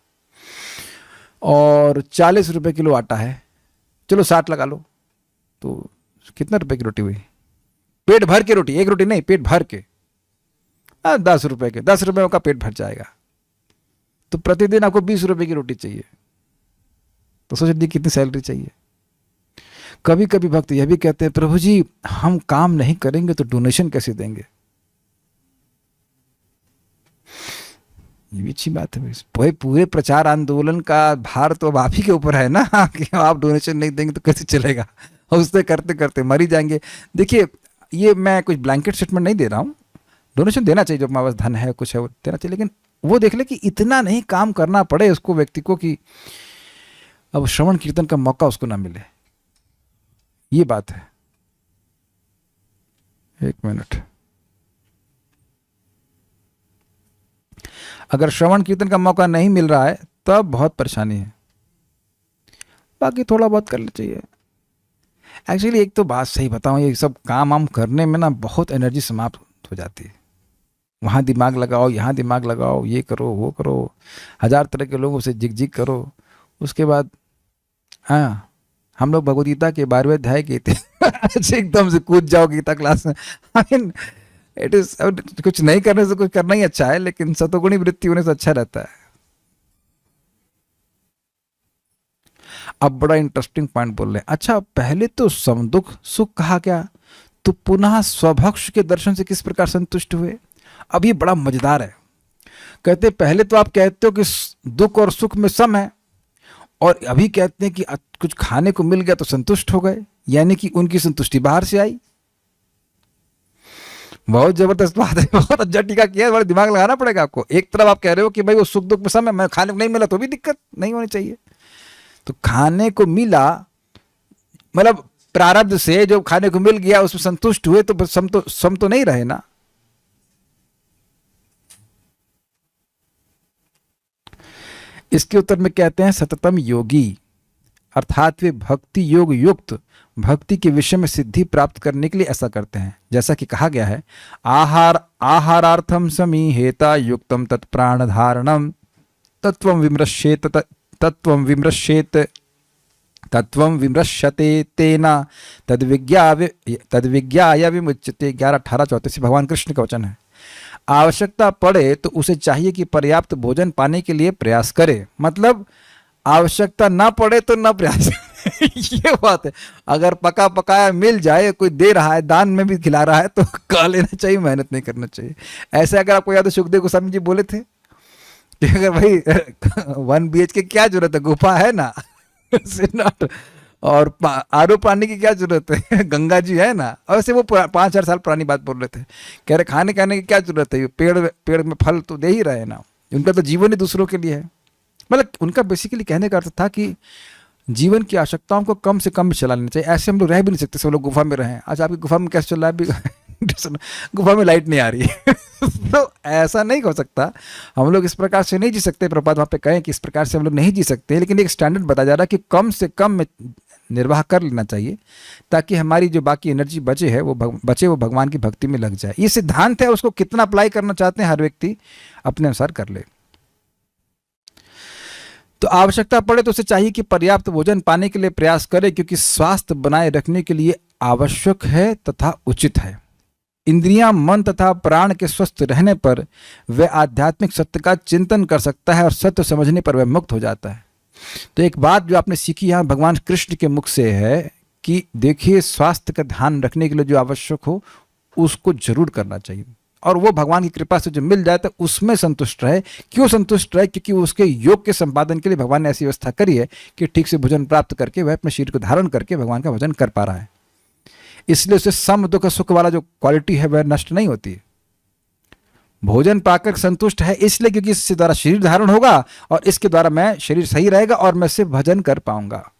और 40 रुपए किलो आटा है। चलो 60 लगा लो, तो कितना रुपए की रोटी हुई? पेट भर के रोटी, एक रोटी नहीं, पेट भर के 10 रुपए के, 10 रुपए का पेट भर जाएगा। तो प्रतिदिन आपको 20 रुपए की रोटी चाहिए, तो सोच लीजिए कितनी सैलरी चाहिए। कभी कभी भक्त यह भी कहते हैं प्रभु जी हम काम नहीं करेंगे तो डोनेशन कैसे देंगे? ये भी अच्छी बात है। भाई पूरे प्रचार आंदोलन का भार तो अब आप ही के ऊपर है ना कि आप डोनेशन नहीं देंगे तो कैसे चलेगा? उससे करते करते मर ही जाएंगे। देखिए, ये मैं कुछ ब्लैंकेट स्टेटमेंट नहीं दे रहा हूँ। डोनेशन देना चाहिए, जो हमारे पास धन है कुछ है वो देना चाहिए, लेकिन वो देख ले कि इतना नहीं काम करना पड़े उसको, व्यक्ति को, कि अब श्रवण कीर्तन का मौका उसको ना मिले। ये बात है। 1 मिनट। अगर श्रवण कीर्तन का मौका नहीं मिल रहा है तब बहुत परेशानी है, बाकी थोड़ा बहुत कर लेना चाहिए। एक्चुअली एक तो बात सही बताऊं, ये सब काम वाम करने में ना बहुत एनर्जी समाप्त हो जाती है। वहाँ दिमाग लगाओ, यहाँ दिमाग लगाओ, ये करो वो करो, 1000 तरह के लोगों से जिग जिग करो। उसके बाद हाँ, हम लोग भगवद गीता के 12वें अध्याय के थे एकदम से कूद जाओ गीता क्लास में। आई मीन इट इज, कुछ नहीं करने से कुछ करना ही अच्छा है, लेकिन सतोगुणी वृत्ति होने से अच्छा रहता है। अब बड़ा इंटरेस्टिंग पॉइंट बोल रहे हैं। अच्छा, पहले तो सम दुख सुख कहा क्या, तो पुनः स्वभक्ष के दर्शन से किस प्रकार संतुष्ट हुए? अब ये बड़ा मजेदार है। कहते पहले तो आप कहते हो कि दुख और सुख में सम है, और अभी कहते हैं कि कुछ खाने को मिल गया तो संतुष्ट हो गए, यानी कि उनकी संतुष्टि बाहर से आई। बहुत जबरदस्त बात है, बहुत अच्छा टीका किया है, बड़ा दिमाग लगाना पड़ेगा आपको। एक तरफ आप कह रहे हो कि भाई वो सुख दुख में सम है, मैं खाने को नहीं मिला तो भी दिक्कत नहीं होनी चाहिए। तो खाने को मिला मतलब प्रारब्ध से जो खाने को मिल गया उसमें संतुष्ट हुए, तो सम तो नहीं रहे ना। इसके उत्तर में कहते हैं सततम योगी, अर्थात वे भक्ति योग युक्त भक्ति के विषय में सिद्धि प्राप्त करने के लिए ऐसा करते हैं। जैसा कि कहा गया है, आहारार्थम समीहेता युक्तम तत्प्राण धारणम तत्वं विमृश्यते तेना तद्विज्ञाय विमुच्यते। 11:18-34 भगवान कृष्ण का वचन है। आवश्यकता पड़े तो उसे चाहिए कि पर्याप्त भोजन पाने के लिए प्रयास करे, मतलब आवश्यकता ना पड़े तो ना प्रयास ये बात है। अगर पका पकाया मिल जाए, कोई दे रहा है, दान में भी खिला रहा है, तो खा लेना चाहिए, मेहनत नहीं करना चाहिए। ऐसे अगर आपको याद है, सुखदेव गोस्वामी जी बोले थे कि अगर भाई 1 BHK की क्या जरूरत है, गुफा है ना से not, और आरो पानी की क्या जरूरत है, गंगा जी है ना। और वैसे वो 5,000 साल पुरानी बात बोल रहे थे, कह रहे खाने खाने की क्या जरूरत है, पेड़ पेड़ में फल तो दे ही रहे हैं ना, उनका तो जीवन ही दूसरों के लिए है। मतलब उनका बेसिकली कहने का अर्थ था कि जीवन की आवश्यकताओं को कम से कम में चला लेना चाहिए। ऐसे हम लोग रह भी नहीं सकते, सब लोग गुफा में रहें। आज आपकी गुफा में कैसे चल रहा है अभी गुफा में लाइट नहीं आ रही है तो ऐसा नहीं हो सकता। हम लोग इस प्रकार से नहीं जी सकते। प्रपात वहाँ पे कहें कि इस प्रकार से हम लोग नहीं जी सकते, लेकिन एक स्टैंडर्ड बताया जा रहा है कि कम से कम में निर्वाह कर लेना चाहिए, ताकि हमारी जो बाकी एनर्जी बचे है वो भगवान की भक्ति में लग जाए। ये सिद्धांत है, उसको कितना अप्लाई करना चाहते हैं हर व्यक्ति अपने अनुसार कर ले। तो आवश्यकता पड़े तो उसे चाहिए कि पर्याप्त भोजन पाने के लिए प्रयास करे, क्योंकि स्वास्थ्य बनाए रखने के लिए आवश्यक है तथा उचित है। इंद्रियां, मन तथा प्राण के स्वस्थ रहने पर वह आध्यात्मिक सत्य का चिंतन कर सकता है और सत्य समझने पर वह मुक्त हो जाता है। तो एक बात जो आपने सीखी यहाँ भगवान कृष्ण के मुख से है कि देखिए, स्वास्थ्य का ध्यान रखने के लिए जो आवश्यक हो उसको जरूर करना चाहिए, और वो भगवान की कृपा से जो मिल जाए तो उसमें संतुष्ट रहे। क्यों संतुष्ट रहे? क्योंकि उसके योग के संपादन के लिए भगवान ने ऐसी व्यवस्था करी है कि ठीक से भोजन प्राप्त करके वह अपने शरीर को धारण करके भगवान का भजन कर पा रहा है। इसलिए उसे सम दुख सुख वाला जो क्वालिटी है वह नष्ट नहीं होती है। भोजन पाकर संतुष्ट है इसलिए क्योंकि इससे द्वारा शरीर धारण होगा और इसके द्वारा मैं शरीर सही रहेगा और मैं सिर्फ भजन कर पाऊंगा।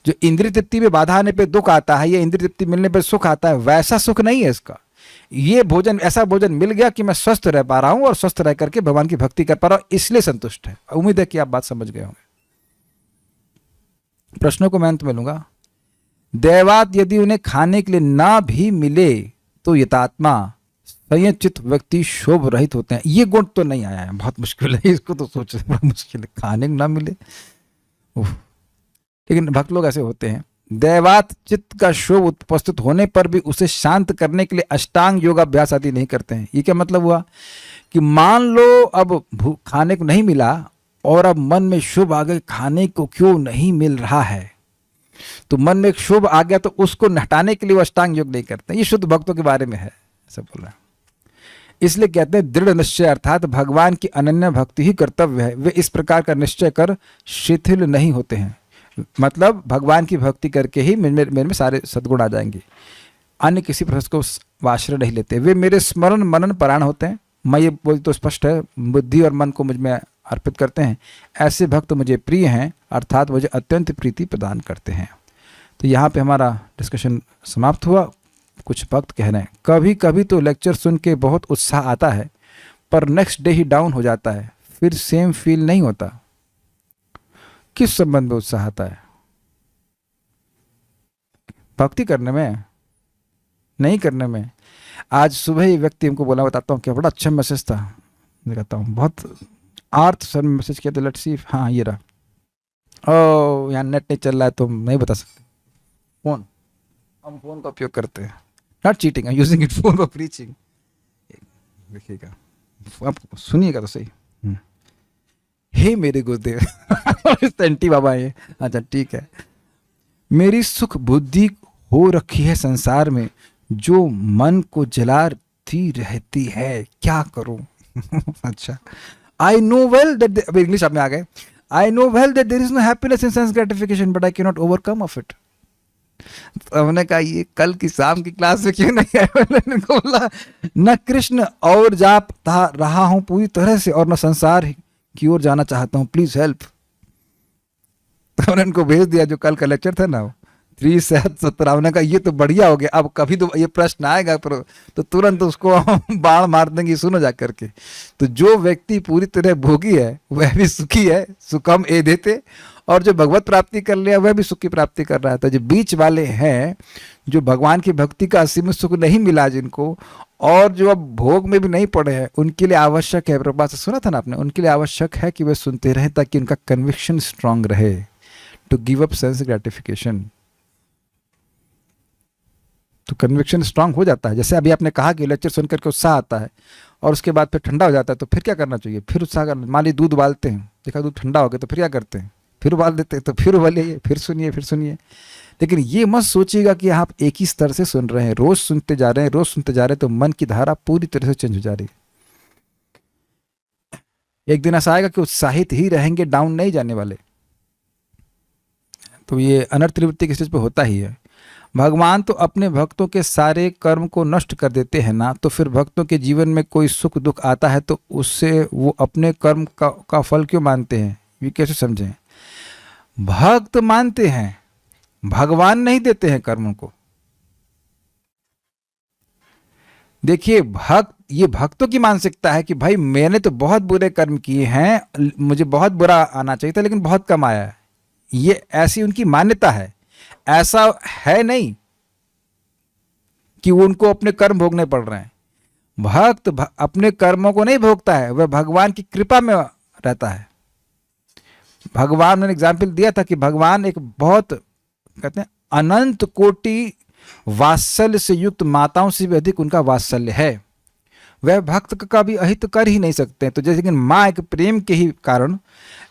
जो इंद्रिय तृप्ति में बाधा आने पे दुख आता है, या इंद्रिय तृप्ति मिलने पे सुख आता है, वैसा सुख नहीं है इसका। ये भोजन, ऐसा भोजन मिल गया कि मैं स्वस्थ रह पा रहा हूं और स्वस्थ रह करके भगवान की भक्ति कर पा रहा हूं, इसलिए संतुष्ट है। उम्मीद है कि आप बात समझ गए होंगे। प्रश्नों को मैं अंत में लूंगा। दैवात यदि उन्हें खाने के लिए ना भी मिले तो यतात्मा संयचित व्यक्ति शोभ रहित होते हैं। ये गुण तो नहीं आया है, बहुत मुश्किल है, इसको तो सोचना बड़ा मुश्किल है, खाने को ना मिले। लेकिन भक्त लोग ऐसे होते हैं। दैवात चित्त का शोभ उपस्थित होने पर भी उसे शांत करने के लिए अष्टांग योगाभ्यास आदि नहीं करते हैं। ये क्या मतलब हुआ कि मान लो अब खाने को नहीं मिला और अब मन में शुभ आ गए, खाने को क्यों नहीं मिल रहा है, तो मन में एक शुभ आ गया तो उसको हटाने के लिए वो अष्टांग योग नहीं करते। ये शुद्ध भक्तों के बारे में है, ऐसा बोल रहा है। इसलिए कहते हैं दृढ़ निश्चय अर्थात भगवान की अनन्य भक्ति ही कर्तव्य है। वे इस प्रकार का निश्चय कर शिथिल नहीं होते हैं। मतलब भगवान की भक्ति करके ही मेरे में सारे सद्गुण आ जाएंगे, अन्य किसी प्रश्न को आश्रय नहीं लेते। वे मेरे स्मरण मनन परायण होते हैं। मैं ये बोल तो स्पष्ट है, बुद्धि और मन को मुझ में अर्पित करते हैं। ऐसे भक्त मुझे प्रिय हैं, अर्थात मुझे अत्यंत प्रीति प्रदान करते हैं। तो यहाँ पे हमारा डिस्कशन समाप्त हुआ। कुछ भक्त कह रहे हैं कभी कभी तो लेक्चर सुन के बहुत उत्साह आता है, पर नेक्स्ट डे ही डाउन हो जाता है, फिर सेम फील नहीं होता। किस संबंध में उत्साह आता है? भक्ति करने में, नहीं करने में। आज सुबह ही व्यक्ति हमको बोला, बताता हूँ क्या बड़ा अच्छा मैसेज था, मैं कहता हूँ बहुत आर्थ सर मैसेज किया था। लेट्स सी, हाँ ये रहा। ओ यहाँ नेट नहीं चल रहा है तो नहीं बता सकते। फोन, हम फोन का उपयोग करते हैं, not cheating, I using it for preaching. देखिएगा, आप सुनिएगा तो सही। हे मेरे गुरुदेव सेंटी बाबा ये, अच्छा ठीक है। मेरी सुख बुद्धि हो रखी है संसार में, जो मन को जलाती रहती है, क्या करूं? अच्छा, आई नो वेल दैट, अब इंग्लिश आप में आ गए। I know well that there is no happiness in sense gratification, but I can not overcome of it. हमने कहा ये कल की शाम की क्लास में क्यों नहीं आया? मैंने बोला न कृष्ण और जाप रहा हूं पूरी तरह से, और न संसार की ओर जाना चाहता हूं, प्लीज हेल्प। तो हमने उनको भेज दिया जो कल का लेक्चर था ना, 3:70। हमने कहा ये तो बढ़िया हो गया, अब कभी तो ये प्रश्न आएगा तो तुरंत उसको हम बाण मार देंगे, सुनो जा करके। तो जो व्यक्ति पूरी तरह भोगी है वह भी सुखी है, सुखम ए देते, और जो भगवत प्राप्ति कर लिया वह भी सुख की प्राप्ति कर रहा है। तो जो बीच वाले हैं, जो भगवान की भक्ति का असीमित सुख नहीं मिला जिनको, और जो अब भोग में भी नहीं पड़े हैं, उनके लिए आवश्यक है, प्रभुपाद से सुना था ना आपने, उनके लिए आवश्यक है कि वे सुनते रहे ताकि उनका कन्विक्शन स्ट्रांग रहे to give up sense gratification. तो कन्विक्शन स्ट्रांग हो जाता है। जैसे अभी आपने कहा कि लेक्चर सुन करके उत्साह आता है और उसके बाद फिर ठंडा हो जाता है, तो फिर क्या करना चाहिए? फिर उत्साह करना। मान लीजिए दूध उबालते हैं, देखा दूध ठंडा हो गया तो फिर क्या करते हैं? फिर उबाल देते हैं, तो फिर उबालिए, फिर सुनिए, फिर सुनिए। लेकिन ये मत सोचिएगा कि आप एक ही स्तर से सुन रहे हैं, रोज सुनते जा रहे हैं, रोज सुनते जा रहे हैं, तो मन की धारा पूरी तरह से चेंज हो जा रही है। एक दिन ऐसा आएगा कि उत्साहित ही रहेंगे, डाउन नहीं जाने वाले। तो ये अनर्थ निवृत्ति के स्टेज पे होता ही है। भगवान तो अपने भक्तों के सारे कर्म को नष्ट कर देते हैं ना, तो फिर भक्तों के जीवन में कोई सुख दुख आता है तो उससे वो अपने कर्म का फल क्यों मानते हैं, ये कैसे समझें? भक्त मानते हैं, भगवान नहीं देते हैं कर्मों को। देखिए, ये भक्तों की मानसिकता है कि भाई मैंने तो बहुत बुरे कर्म किए हैं, मुझे बहुत बुरा आना चाहिए था लेकिन बहुत कम आया है। ये ऐसी उनकी मान्यता है। ऐसा है नहीं कि उनको अपने कर्म भोगने पड़ रहे हैं। भक्त अपने कर्मों को नहीं भोगता है, वह भगवान की कृपा में रहता है। भगवान ने एग्जाम्पल दिया था कि भगवान एक बहुत, कहते हैं, अनंत कोटि वात्सल्य से युक्त माताओं से भी अधिक उनका वात्सल्य है। वह भक्त का भी अहित कर ही नहीं सकते। तो जैसे कि माँ एक प्रेम के ही कारण,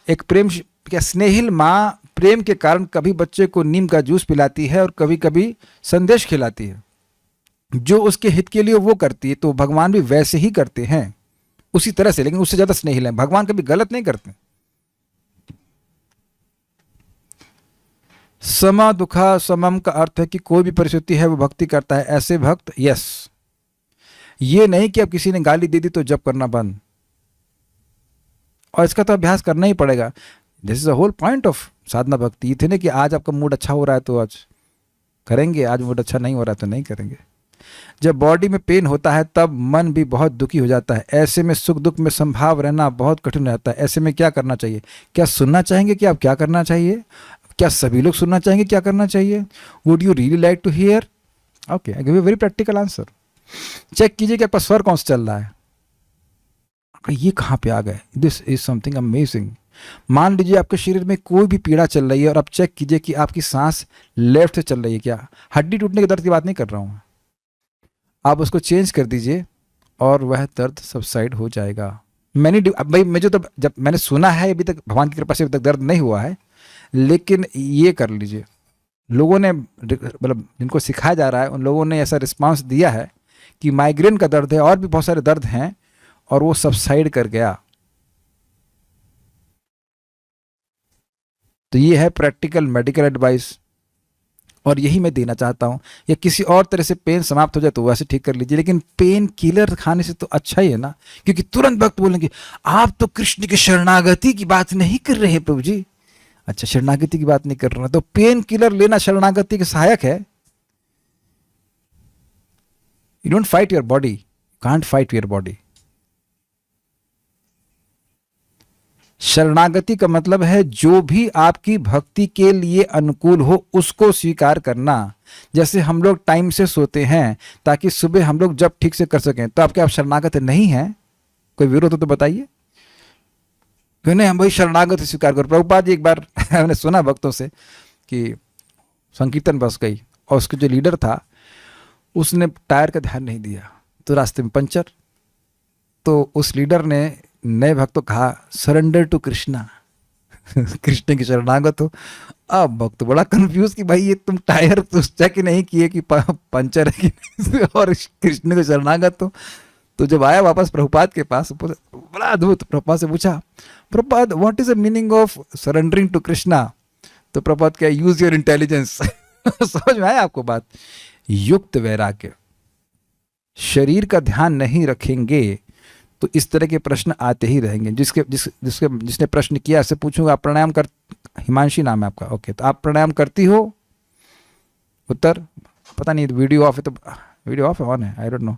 एक प्रेम क्या स्नेहिल माँ प्रेम के कारण कभी बच्चे को नीम का जूस पिलाती है और कभी कभी संदेश खिलाती है, जो उसके हित के लिए वो करती है। तो भगवान भी वैसे ही करते हैं, उसी तरह से, लेकिन उससे ज्यादा स्नेहिल है। भगवान कभी गलत नहीं करते। समा दुखा समम का अर्थ है कि कोई भी परिस्थिति है वो भक्ति करता है। ऐसे भक्त, यस, ये नहीं कि अब किसी ने गाली दे दी तो जप करना बंद, और इसका तो अभ्यास करना ही पड़ेगा। This is the whole point of sadhana bhakti. ये थे ना कि आज आपका मूड अच्छा हो रहा है तो आज करेंगे, आज मूड अच्छा नहीं हो रहा है तो नहीं करेंगे। जब बॉडी में पेन होता है तब मन भी बहुत दुखी हो जाता है। ऐसे में सुख दुख में संभाव रहना बहुत कठिन रहता है। ऐसे में क्या करना चाहिए? क्या सुनना चाहेंगे कि आप क्या करना चाहिए? क्या सभी लोग सुनना चाहेंगे क्या करना चाहिए? Would you really like to hear? Okay, I give you very practical answer. Check कीजिए कि आपका स्वर कौन सा चल रहा है। ये कहाँ पे आ गए? This is something amazing. मान लीजिए आपके शरीर में कोई भी पीड़ा चल रही है और आप चेक कीजिए कि आपकी सांस लेफ्ट से चल रही है क्या। हड्डी टूटने के दर्द की बात नहीं कर रहा हूँ, आप उसको चेंज कर दीजिए और वह दर्द सबसाइड हो जाएगा। भाई मुझे तो जब मैंने सुना है, अभी तक भगवान की कृपा से अभी तक दर्द नहीं हुआ है, लेकिन ये कर लीजिए। लोगों ने, मतलब जिनको सिखाया जा रहा है उन लोगों ने ऐसा रिस्पांस दिया है कि माइग्रेन का दर्द है और भी बहुत सारे दर्द हैं और वो सबसाइड कर गया। तो ये है प्रैक्टिकल मेडिकल एडवाइस और यही मैं देना चाहता हूँ। या किसी और तरह से पेन समाप्त हो जाए तो वैसे ठीक कर लीजिए, लेकिन पेन किलर खाने से तो अच्छा ही है ना। क्योंकि तुरंत भक्त बोलेंगे आप तो कृष्ण की शरणागति की बात नहीं कर रहे हैं प्रभु जी। अच्छा, शरणागति की बात नहीं कर रहा तो पेन किलर लेना शरणागति के सहायक है। You don't fight your body, can't fight your body. शरणागति का मतलब है जो भी आपकी भक्ति के लिए अनुकूल हो उसको स्वीकार करना। जैसे हम लोग टाइम से सोते हैं ताकि सुबह हम लोग जब ठीक से कर सकें, तो आपके आप शरणागत नहीं हैं? कोई विरोध हो तो बताइए। क्यों नहीं हम भाई शरणागत स्वीकार करो। प्रभुपाद जी एक बार मैंने सुना भक्तों से कि संकीर्तन बस गई और उसके जो लीडर था उसने टायर का ध्यान नहीं दिया तो रास्ते में पंचर। तो उस लीडर ने नए भक्तों कहा सरेंडर टू कृष्णा, कृष्ण की शरणागत हो। अब भक्त बड़ा कंफ्यूज कि भाई ये तुम टायर तो चेक नहीं किए कि पंचर है कि नहीं और कृष्ण के शरणागत हो। तो जब आया वापस प्रभुपाद के पास, बड़ा अद्भुत, प्रभुपाद से पूछा Prabhupada what is the meaning of surrendering to Krishna? तो प्रभुपाद क्या, यूज योर इंटेलिजेंस। समझ में आया आपको बात? युक्त वैराग्य। शरीर का ध्यान नहीं रखेंगे तो इस तरह के प्रश्न आते ही रहेंगे। जिसने प्रश्न किया उससे पूछूंगा आप प्राणायाम कर, हिमांशी नाम है आपका, ओके, तो आप प्राणायाम करती हो? उत्तर पता नहीं, वीडियो ऑफ है तो वीडियो ऑफ है, ऑन है, आई डोंट नो।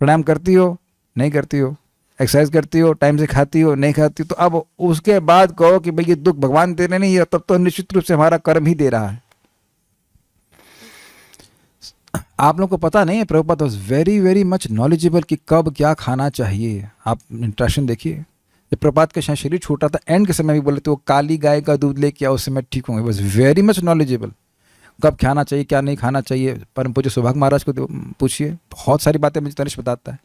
प्राणायाम करती हो? नहीं करती हो। एक्सरसाइज करती हो? टाइम से खाती हो? नहीं खाती हो। तो अब उसके बाद कहो कि भाई ये दुख भगवान दे रहे नहीं है, तब तो निश्चित रूप से हमारा कर्म ही दे रहा है। आप लोग को पता नहीं है, Prabhupada was very very much knowledgeable कि कब क्या खाना चाहिए। आप इंट्रैक्शन देखिए, जब प्रभुपाद का शायद शरीर छोटा था, एंड के समय भी बोले थे वो काली गाय का दूध लेके आओ उससे मैं ठीक हूँ। वॉज वेरी मच नॉलेजेबल, कब खाना चाहिए क्या नहीं खाना चाहिए। परम पूज्य सौभाग्य महाराज को पूछिए, बहुत सारी बातें मुझे तनिष्ठ बताता है।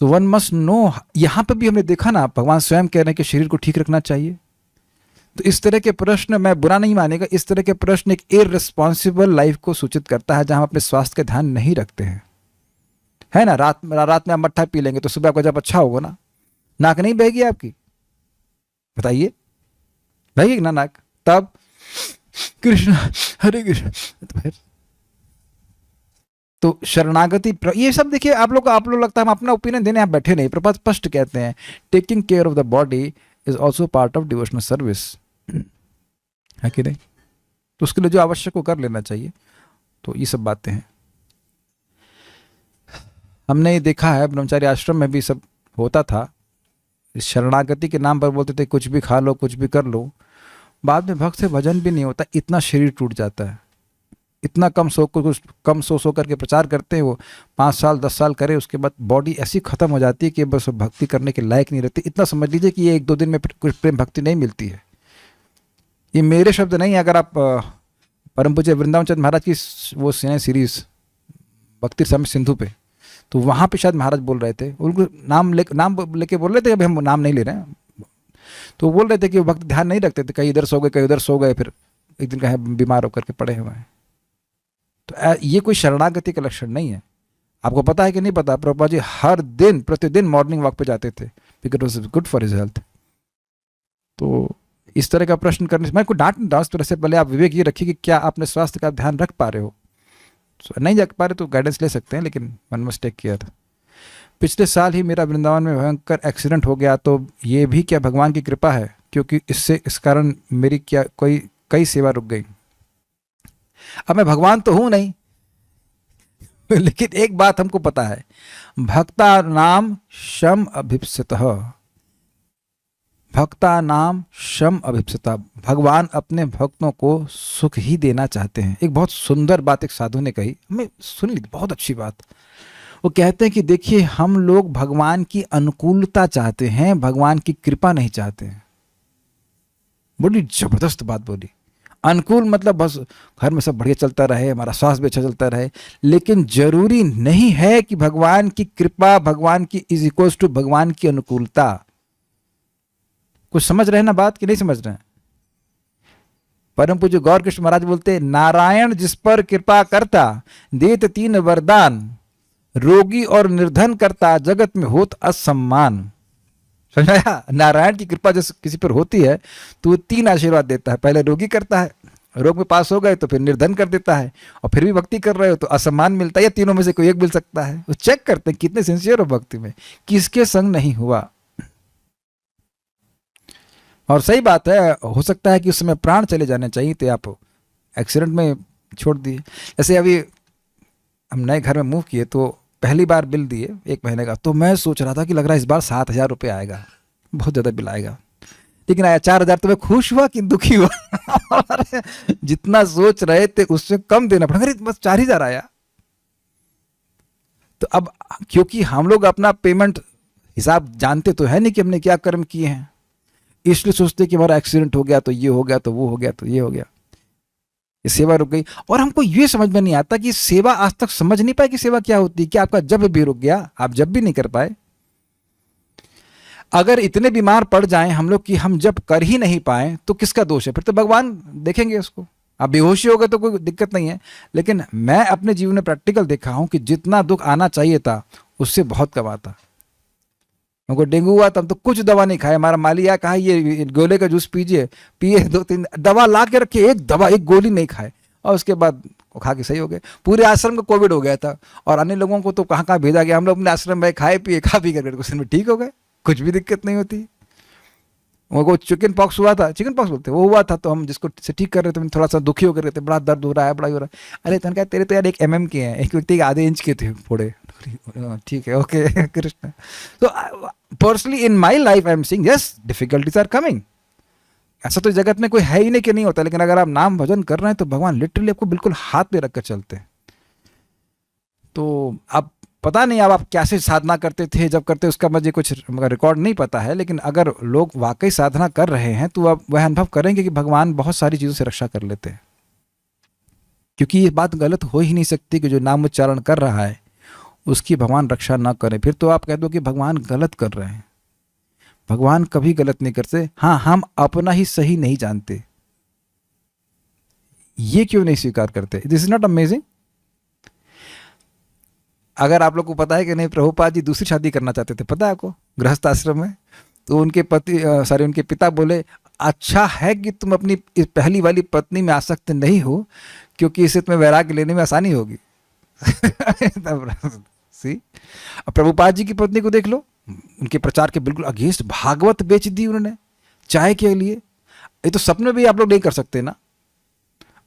So one must know. यहाँ पर भी हमने देखा ना, भगवान स्वयं कह रहे हैं कि शरीर को ठीक रखना चाहिए। तो इस तरह के प्रश्न, मैं बुरा नहीं मानेगा, इस तरह के प्रश्न एक इररिस्पॉन्सिबल लाइफ को सूचित करता है, जहां हम अपने स्वास्थ्य का ध्यान नहीं रखते हैं, है ना। रात में आप मट्ठा पी लेंगे तो सुबह आपका जब अच्छा होगा ना, नाक नहीं बहेगी आपकी, बताइए, बहेगी ना नाक? तब कृष्ण हरे कृष्ण, तो फिर तो शरणागति, ये सब देखिए आप लोग लगता है हम अपना ओपिनियन देने आप बैठे नहीं। प्रभुपाद स्पष्ट कहते हैं, taking care of the body is also part of devotional service, है कि नहीं? तो उसके लिए जो आवश्यक हो कर लेना चाहिए। तो ये सब बातें हैं, हमने देखा है ब्रह्मचारी आश्रम में भी सब होता था। शरणागति के नाम पर बोलते थे कुछ भी खा लो, कुछ भी कर लो, बाद में भक्त से भजन भी नहीं होता, इतना शरीर टूट जाता है, इतना कम सो करके प्रचार करते हैं वो, 5 साल 10 साल करे, उसके बाद बॉडी ऐसी खत्म हो जाती है कि बस भक्ति करने के लायक नहीं रहती। इतना समझ लीजिए कि ये 1-2 दिन में कुछ प्रेम भक्ति नहीं मिलती है। ये मेरे शब्द नहीं, अगर आप परम पूज्य वृंदावन चंद्र महाराज की वो सीरीज भक्ति समय सिंधु पे, तो वहाँ पे शायद महाराज बोल रहे थे, उनको नाम लेके बोल रहे थे, अभी हम नाम नहीं ले रहे हैं, तो बोल रहे थे कि वो भक्त ध्यान नहीं रखते थे, कहीं इधर सो गए कहीं उधर सो गए, फिर एक दिन कहीं बीमार होकर के पड़े हुए हैं। तो ये कोई शरणागति का लक्षण नहीं है। आपको पता है कि नहीं पता, प्रभुपाद जी हर दिन प्रतिदिन मॉर्निंग वॉक पे जाते थे, because it was good for his health. तो इस तरह का प्रश्न करने से मैं कोई डांट नहीं रहा, उस तरह से पहले आप विवेक ये रखिए कि क्या अपने स्वास्थ्य का ध्यान रख पा रहे हो। नहीं रख पा रहे तो गाइडेंस ले सकते हैं, लेकिन वन मस्ट टेक केयर। पिछले साल ही मेरा वृंदावन में भयंकर एक्सीडेंट हो गया, तो ये भी क्या भगवान की कृपा है? क्योंकि इस कारण मेरी क्या कई सेवा रुक गई। अब मैं भगवान तो हूं नहीं लेकिन एक बात हमको पता है, भक्ता नाम शम अभिप्सितः, भक्ता नाम शम अभिप्सिता, भगवान अपने भक्तों को सुख ही देना चाहते हैं। एक बहुत सुंदर बात एक साधु ने कही, हमें सुन ली, बहुत अच्छी बात। वो कहते हैं कि देखिए हम लोग भगवान की अनुकूलता चाहते हैं, भगवान की कृपा नहीं चाहते हैं। बड़ी जबरदस्त बात बोली। अनुकूल मतलब बस घर में सब बढ़िया चलता रहे, हमारा स्वास्थ्य भी अच्छा चलता रहे, लेकिन जरूरी नहीं है कि भगवान की कृपा, भगवान की इज इक्वल्स टू भगवान की अनुकूलता। कुछ समझ रहे हैं ना बात, कि नहीं समझ रहे हैं? परम पूज्य गौर कृष्ण महाराज बोलते, नारायण जिस पर कृपा करता, देत 3 वरदान, रोगी और निर्धन करता, जगत में होत असम्मान। समझाया? नारायण की कृपा जैसे किसी पर होती है तो वो 3 आशीर्वाद देता है। पहले रोगी करता है, रोग में पास हो गए तो फिर निर्धन कर देता है, और फिर भी भक्ति कर रहे हो तो असम्मान मिलता है, या तीनों में से कोई एक मिल सकता है। वो चेक करते हैं कितने सिंसियर हो भक्ति में, किसके संग नहीं हुआ। और सही बात है, हो सकता है कि उस समय प्राण चले जाने चाहिए थे, आप एक्सीडेंट में छोड़ दिए। जैसे अभी हम नए घर में मूव किए तो पहली बार बिल दिए 1 महीने का, तो मैं सोच रहा था कि लग रहा है इस बार 7,000 रुपये आएगा, बहुत ज़्यादा बिल आएगा, लेकिन आया 4,000। तो मैं खुश हुआ कि दुखी हुआ जितना सोच रहे थे उससे कम देना पड़ा, बस 4,000 आया। तो अब क्योंकि हम लोग अपना पेमेंट हिसाब जानते तो है नहीं कि हमने क्या कर्म किए हैं, इसलिए सोचते कि हमारा एक्सीडेंट हो गया तो ये हो गया, तो वो हो गया, तो ये हो गया, ये सेवा रुक गई। और हमको ये समझ में नहीं आता कि सेवा, आज तक समझ नहीं पाए कि सेवा क्या होती है। कि आपका जब भी रुक गया, आप जब भी नहीं कर पाए, अगर इतने बीमार पड़ जाएं हम लोग कि हम जब कर ही नहीं पाए, तो किसका दोष है? फिर तो भगवान देखेंगे उसको। आप बेहोशी हो गए तो कोई दिक्कत नहीं है, लेकिन मैं अपने जीवन में प्रैक्टिकल देखा हूं कि जितना दुख आना चाहिए था उससे बहुत कम आता। हमको डेंगू हुआ तब तो कुछ दवा नहीं खाए, हमारा मालिया कहा ये गोले का जूस पीजिए, पिए 2-3 दवा ला के रखे, एक गोली नहीं खाए, और उसके बाद खा के सही हो गए। पूरे आश्रम को कोविड हो गया था, और अन्य लोगों को तो कहाँ कहाँ भेजा गया। हम लोग अपने आश्रम में खाए पिए, खा पी कर कुछ दिन में ठीक हो गए, कुछ भी दिक्कत नहीं होती। वो चिकन पॉक्स हुआ था, चिकन पॉक्स बोलते, वो हुआ था, तो हम जिसको से ठीक कर रहे थे, थोड़ा सा दुखी होकर थे, बड़ा दर्द हो रहा है, बड़ा हो रहा है। अरे तो तेरे तो यार 1 mm के हैं, एक व्यक्ति के आधे इंच के थे फोड़े। ठीक है, ओके कृष्ण। तो personally in my life I am seeing, yes difficulties are coming. ऐसा तो जगत में कोई है ही नहीं कि नहीं होता, लेकिन अगर आप नाम भजन कर रहे हैं तो भगवान लिटरली आपको बिल्कुल हाथ में रखकर चलते हैं। तो अब पता नहीं अब आप कैसे साधना करते थे, जब करते उसका मुझे कुछ रिकॉर्ड नहीं पता है, लेकिन अगर लोग वाकई साधना कर रहे हैं तो अब वह अनुभव करेंगे कि भगवान बहुत सारी चीज़ों से रक्षा कर लेते हैं। क्योंकि ये बात गलत हो ही नहीं सकती कि जो नाम उच्चारण कर रहा है उसकी भगवान रक्षा ना करें। फिर तो आप कह दो कि भगवान गलत कर रहे हैं। भगवान कभी गलत नहीं करते। हाँ, हम अपना ही सही नहीं जानते, ये क्यों नहीं स्वीकार करते? This is not amazing? अगर आप लोग को पता है कि नहीं, प्रभुपाद जी दूसरी शादी करना चाहते थे, पता है आपको, गृहस्थ आश्रम में। तो उनके पति उनके पिता बोले, अच्छा है कि तुम अपनी इस पहली वाली पत्नी में आसक्त नहीं हो, क्योंकि इससे तुम्हें वैराग्य लेने में आसानी होगी। सी, अब प्रभुपाद जी की पत्नी को देख लो, उनके प्रचार के बिल्कुल अगेंस्ट भागवत बेच दी उन्होंने चाय के लिए। ये तो सपने भी आप लोग नहीं कर सकते ना,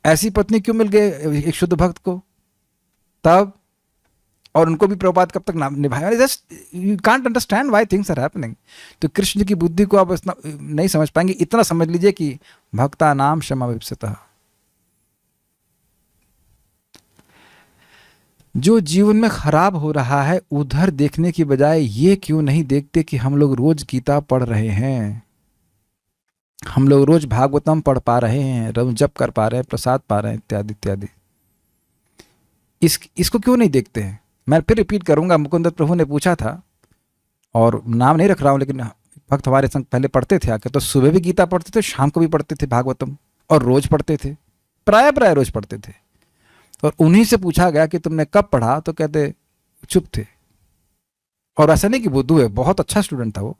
ऐसी पत्नी क्यों मिल गए एक शुद्ध भक्त को तब, और उनको भी प्रभुपाद कब तक नाम निभाया? Just you can't understand why things are happening. तो कृष्ण की बुद्धि को आप इतना नहीं समझ पाएंगे। इतना समझ लीजिए कि भक्ता नाम क्षमा विपसतः, जो जीवन में खराब हो रहा है उधर देखने की बजाय ये क्यों नहीं देखते कि हम लोग रोज गीता पढ़ रहे हैं, हम लोग रोज भागवतम पढ़ पा रहे हैं, रोज जप कर पा रहे हैं, प्रसाद पा रहे हैं, इत्यादि इत्यादि। इसको क्यों नहीं देखते हैं? मैं फिर रिपीट करूंगा, मुकुंदत प्रभु ने पूछा था, और नाम नहीं रख रहा हूं, लेकिन भक्त हमारे संग पहले पढ़ते थे आके, तो सुबह भी गीता पढ़ते थे, शाम को भी पढ़ते थे भागवतम, और रोज पढ़ते थे, प्राय प्राय रोज पढ़ते थे। और उन्हीं से पूछा गया कि तुमने कब पढ़ा, तो कहते चुप थे। और ऐसा नहीं कि बुद्धू है, बहुत अच्छा स्टूडेंट था वो।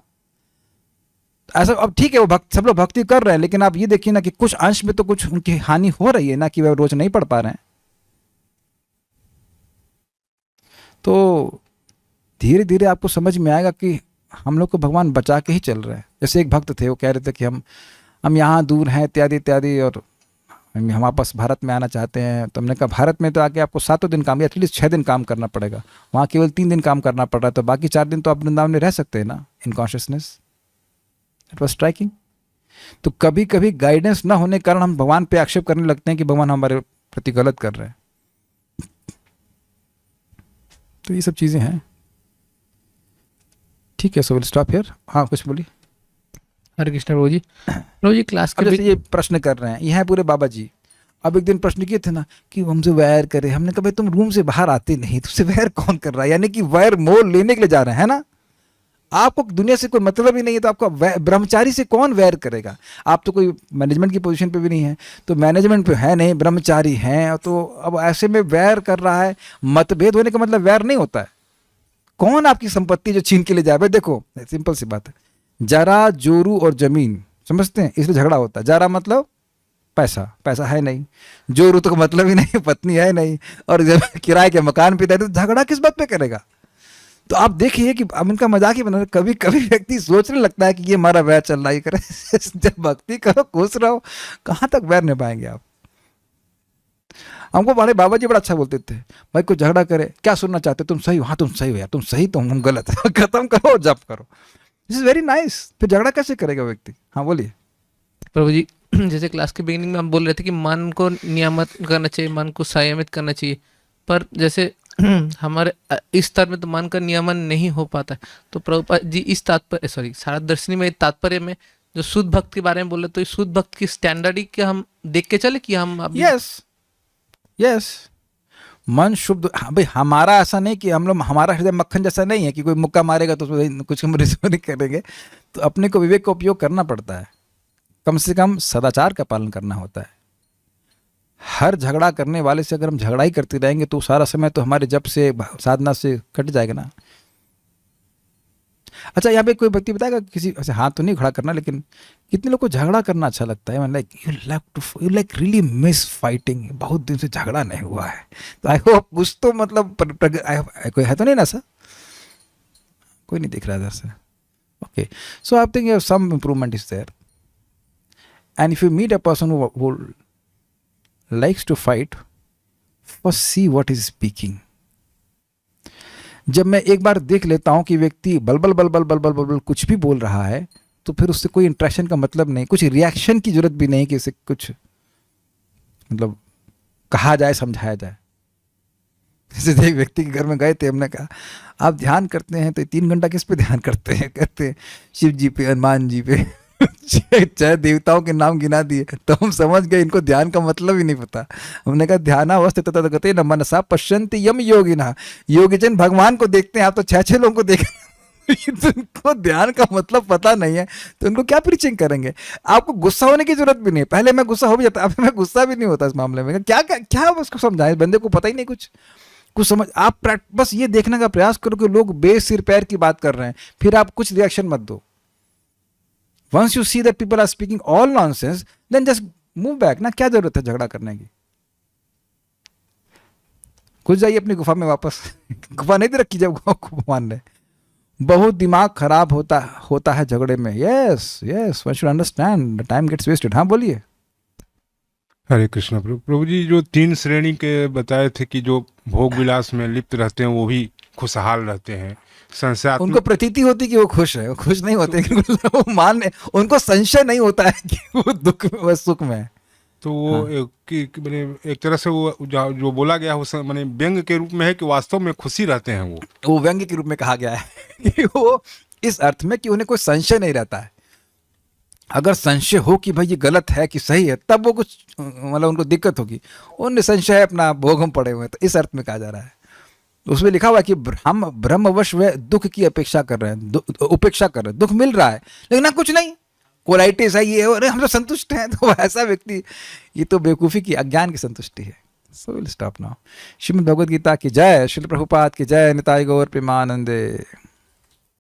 ऐसा, अब ठीक है वो भक्त, सब लोग भक्ति कर रहे हैं, लेकिन आप ये देखिए ना कि कुछ अंश में तो कुछ उनकी हानि हो रही है ना, कि वह रोज नहीं पढ़ पा रहे हैं। तो धीरे धीरे आपको समझ में आएगा कि हम लोग को भगवान बचा के ही चल रहे हैं। जैसे एक भक्त थे, वो कह रहे थे कि हम यहाँ दूर हैं, इत्यादि इत्यादि, और हम वापस भारत में आना चाहते हैं। तो हमने कहा भारत में तो आके आपको 7 दिन काम, या एटलीस्ट 6 दिन काम करना पड़ेगा, वहाँ केवल 3 दिन काम करना पड़ रहा है, तो बाकी 4 दिन तो आप वृंदावन में रह सकते हैं ना, in consciousness. It was striking. तो कभी कभी गाइडेंस ना होने के कारण हम भगवान पे आक्षेप करने लगते हैं कि भगवान हमारे प्रति गलत कर रहे हैं। तो ये सब चीज़ें हैं। ठीक है, सो विल स्टॉप हियर। हाँ, कुछ बोलिए। हरे कृष्ण प्रभु जी। प्रभु जी क्लास अब के जैसे ये प्रश्न कर रहे हैं, ये हैं पूरे बाबा जी। अब एक दिन प्रश्न किए थे ना कि हमसे वैर करे, हमने कहा भाई तुम रूम से बाहर आते नहीं, तुमसे वैर कौन कर रहा है? यानी कि वैर मोल लेने के लिए जा रहे हैं ना। आपको दुनिया से कोई मतलब ही नहीं है, तो आपको ब्रह्मचारी से कौन वैर करेगा? आप तो कोई मैनेजमेंट की पोजीशन पे भी नहीं है, तो मैनेजमेंट पे है नहीं, ब्रह्मचारी हैं, तो अब ऐसे में वैर कर रहा है। मतभेद होने का मतलब वैर नहीं होता है। कौन आपकी संपत्ति जो छीन के ले जाए? भाई देखो, सिंपल सी बात है, जरा जोरू और जमीन समझते हैं, इसलिए झगड़ा होता है। जरा मतलब पैसा, पैसा है नहीं, जोरू तो मतलब ही नहीं, पत्नी है नहीं, और जब किराए के मकान पे तो झगड़ा किस बात पे करेगा? तो आप देखिए कि अब इनका मजाक ही बना। कभी कभी व्यक्ति सोचने लगता है कि ये हमारा वैर चल रहा ही करे। जब भक्ति करो, खुश रहो, कहाँ तक वैर निभाएंगे आप? हमको बड़े बाबा जी बड़ा अच्छा बोलते थे, भाई कोई झगड़ा करे, क्या सुनना चाहते, तुम सही हो? हाँ तुम सही हो यार, तुम सही, तो हम गलत। खत्म करो, जप करो। This is very nice. फिर झगड़ा कैसे करेगा व्यक्ति? हाँ बोलिए। प्रभु जी, जैसे क्लास के बिगिनिंग में हम बोल रहे थे कि मन को नियामत करना चाहिए, मन को संयमित करना चाहिए, पर जैसे हमारे इस स्तर में तो मन का नियमन नहीं हो पाता है। तो प्रभुपाद जी इस तात्पर्य शारद दर्शनी में तात्पर्य में जो शुद्ध भक्त के बारे में बोले, तो इस शुद्ध भक्त की स्टैंडर्ड ही क्या हम देख के चले कि हम अभी यस मन शुद्ध। हाँ भाई, हमारा ऐसा नहीं कि हम लोग, हमारा हृदय मक्खन जैसा नहीं है कि कोई मुक्का मारेगा तो कुछ हम नहीं करेंगे। तो अपने को विवेक का उपयोग करना पड़ता है, कम से कम सदाचार का पालन करना होता है। हर झगड़ा करने वाले से अगर हम झगड़ा ही करते रहेंगे तो सारा समय तो हमारे जप से, साधना से कट जाएगा ना। अच्छा, यहाँ पे कोई व्यक्ति बताएगा, किसी ऐसे हाथ तो नहीं खड़ा करना, लेकिन कितने लोग को झगड़ा करना अच्छा लगता है? You like really miss fighting. बहुत दिन से झगड़ा नहीं हुआ है, तो आई होप कुछ तो मतलब कोई है तो नहीं ना सर? कोई नहीं दिख रहा इधर से। Okay, so I think some improvement is there. And if you meet a person who likes to fight, first see what is speaking. जब मैं एक बार देख लेता हूं कि व्यक्ति बलबल बलबल बलबल बलबल कुछ भी बोल रहा है, तो फिर उससे कोई इंटरेक्शन का मतलब नहीं, कुछ रिएक्शन की जरूरत भी नहीं कि उसे कुछ मतलब कहा जाए, समझाया जाए। जैसे एक व्यक्ति के घर में गए थे, हमने कहा आप ध्यान करते हैं तो 3 घंटा किस पे ध्यान करते हैं? कहते हैं शिव जी पे, हनुमान जी पे, 6 देवताओं के नाम गिना दिए। तो हम समझ गए इनको ध्यान का मतलब ही नहीं पता। हमने कहा ध्यानावस्थित न मनसा पश्यन्ति यम योगिनः, योगीजन भगवान को देखते हैं, आप तो 6 लोगों को देख तो उनको ध्यान का मतलब पता नहीं है तो उनको क्या प्रीचिंग करेंगे। आपको गुस्सा होने की जरूरत भी नहीं है, पहले मैं गुस्सा हो भी जाता, अब मैं गुस्सा भी नहीं होता इस मामले में। क्या क्या क्या आप उसको समझाएं, बंदे को पता ही नहीं कुछ समझ। आप बस ये देखने का प्रयास करो कि लोग बेसिर पैर की बात कर रहे हैं, फिर आप कुछ रिएक्शन मत दो। Once you see that people are speaking all nonsense, then just move back ना। क्या जरूरत है झगड़ा करने की? घुस जाइए अपनी गुफा में वापस। गुफा नहीं थी रखी जब भगवान ने। बहुत दिमाग खराब होता है झगड़े में। Yes yes, one should understand the time gets wasted. हाँ बोलिए। हरे कृष्णा प्रभु। प्रभु जी, जो 3 श्रेणी के बताए थे कि जो भोग विलास में लिप्त रहते हैं वो भी खुशहाल रहते हैं, संशयात्मक, उनको प्रतीति होती कि वो खुश है, वो खुश नहीं होते। वो मानने, उनको संशय नहीं होता है कि वो दुख में व सुख में है। तो वो हाँ। माने एक तरह से वो जो बोला गया वो माने व्यंग के रूप में है कि वास्तव में खुशी रहते हैं वो व्यंग्य के रूप में कहा गया है कि वो इस अर्थ में कि उन्हें कोई संशय नहीं रहता है। अगर संशय हो कि भाई ये गलत है कि सही है, तब वो कुछ मतलब उनको दिक्कत होगी। उन निसंशय है, अपना भोग हम पड़े हुए हैं, तो इस अर्थ में कहा जा रहा है। उसमें लिखा हुआ है कि हम ब्रह्मवश व दुख की अपेक्षा कर रहे हैं, उपेक्षा कर रहे हैं। दुख मिल रहा है लेकिन ना कुछ नहीं, कोलाइटिस है, ये अरे हम तो संतुष्ट हैं। तो ऐसा व्यक्ति, ये तो बेवकूफ़ी की, अज्ञान की संतुष्टि है। So will stop now. Shrimad Bhagavad Gita की जय, श्रील प्रभुपाद की जय, निताई गौर प्रेमानंदे।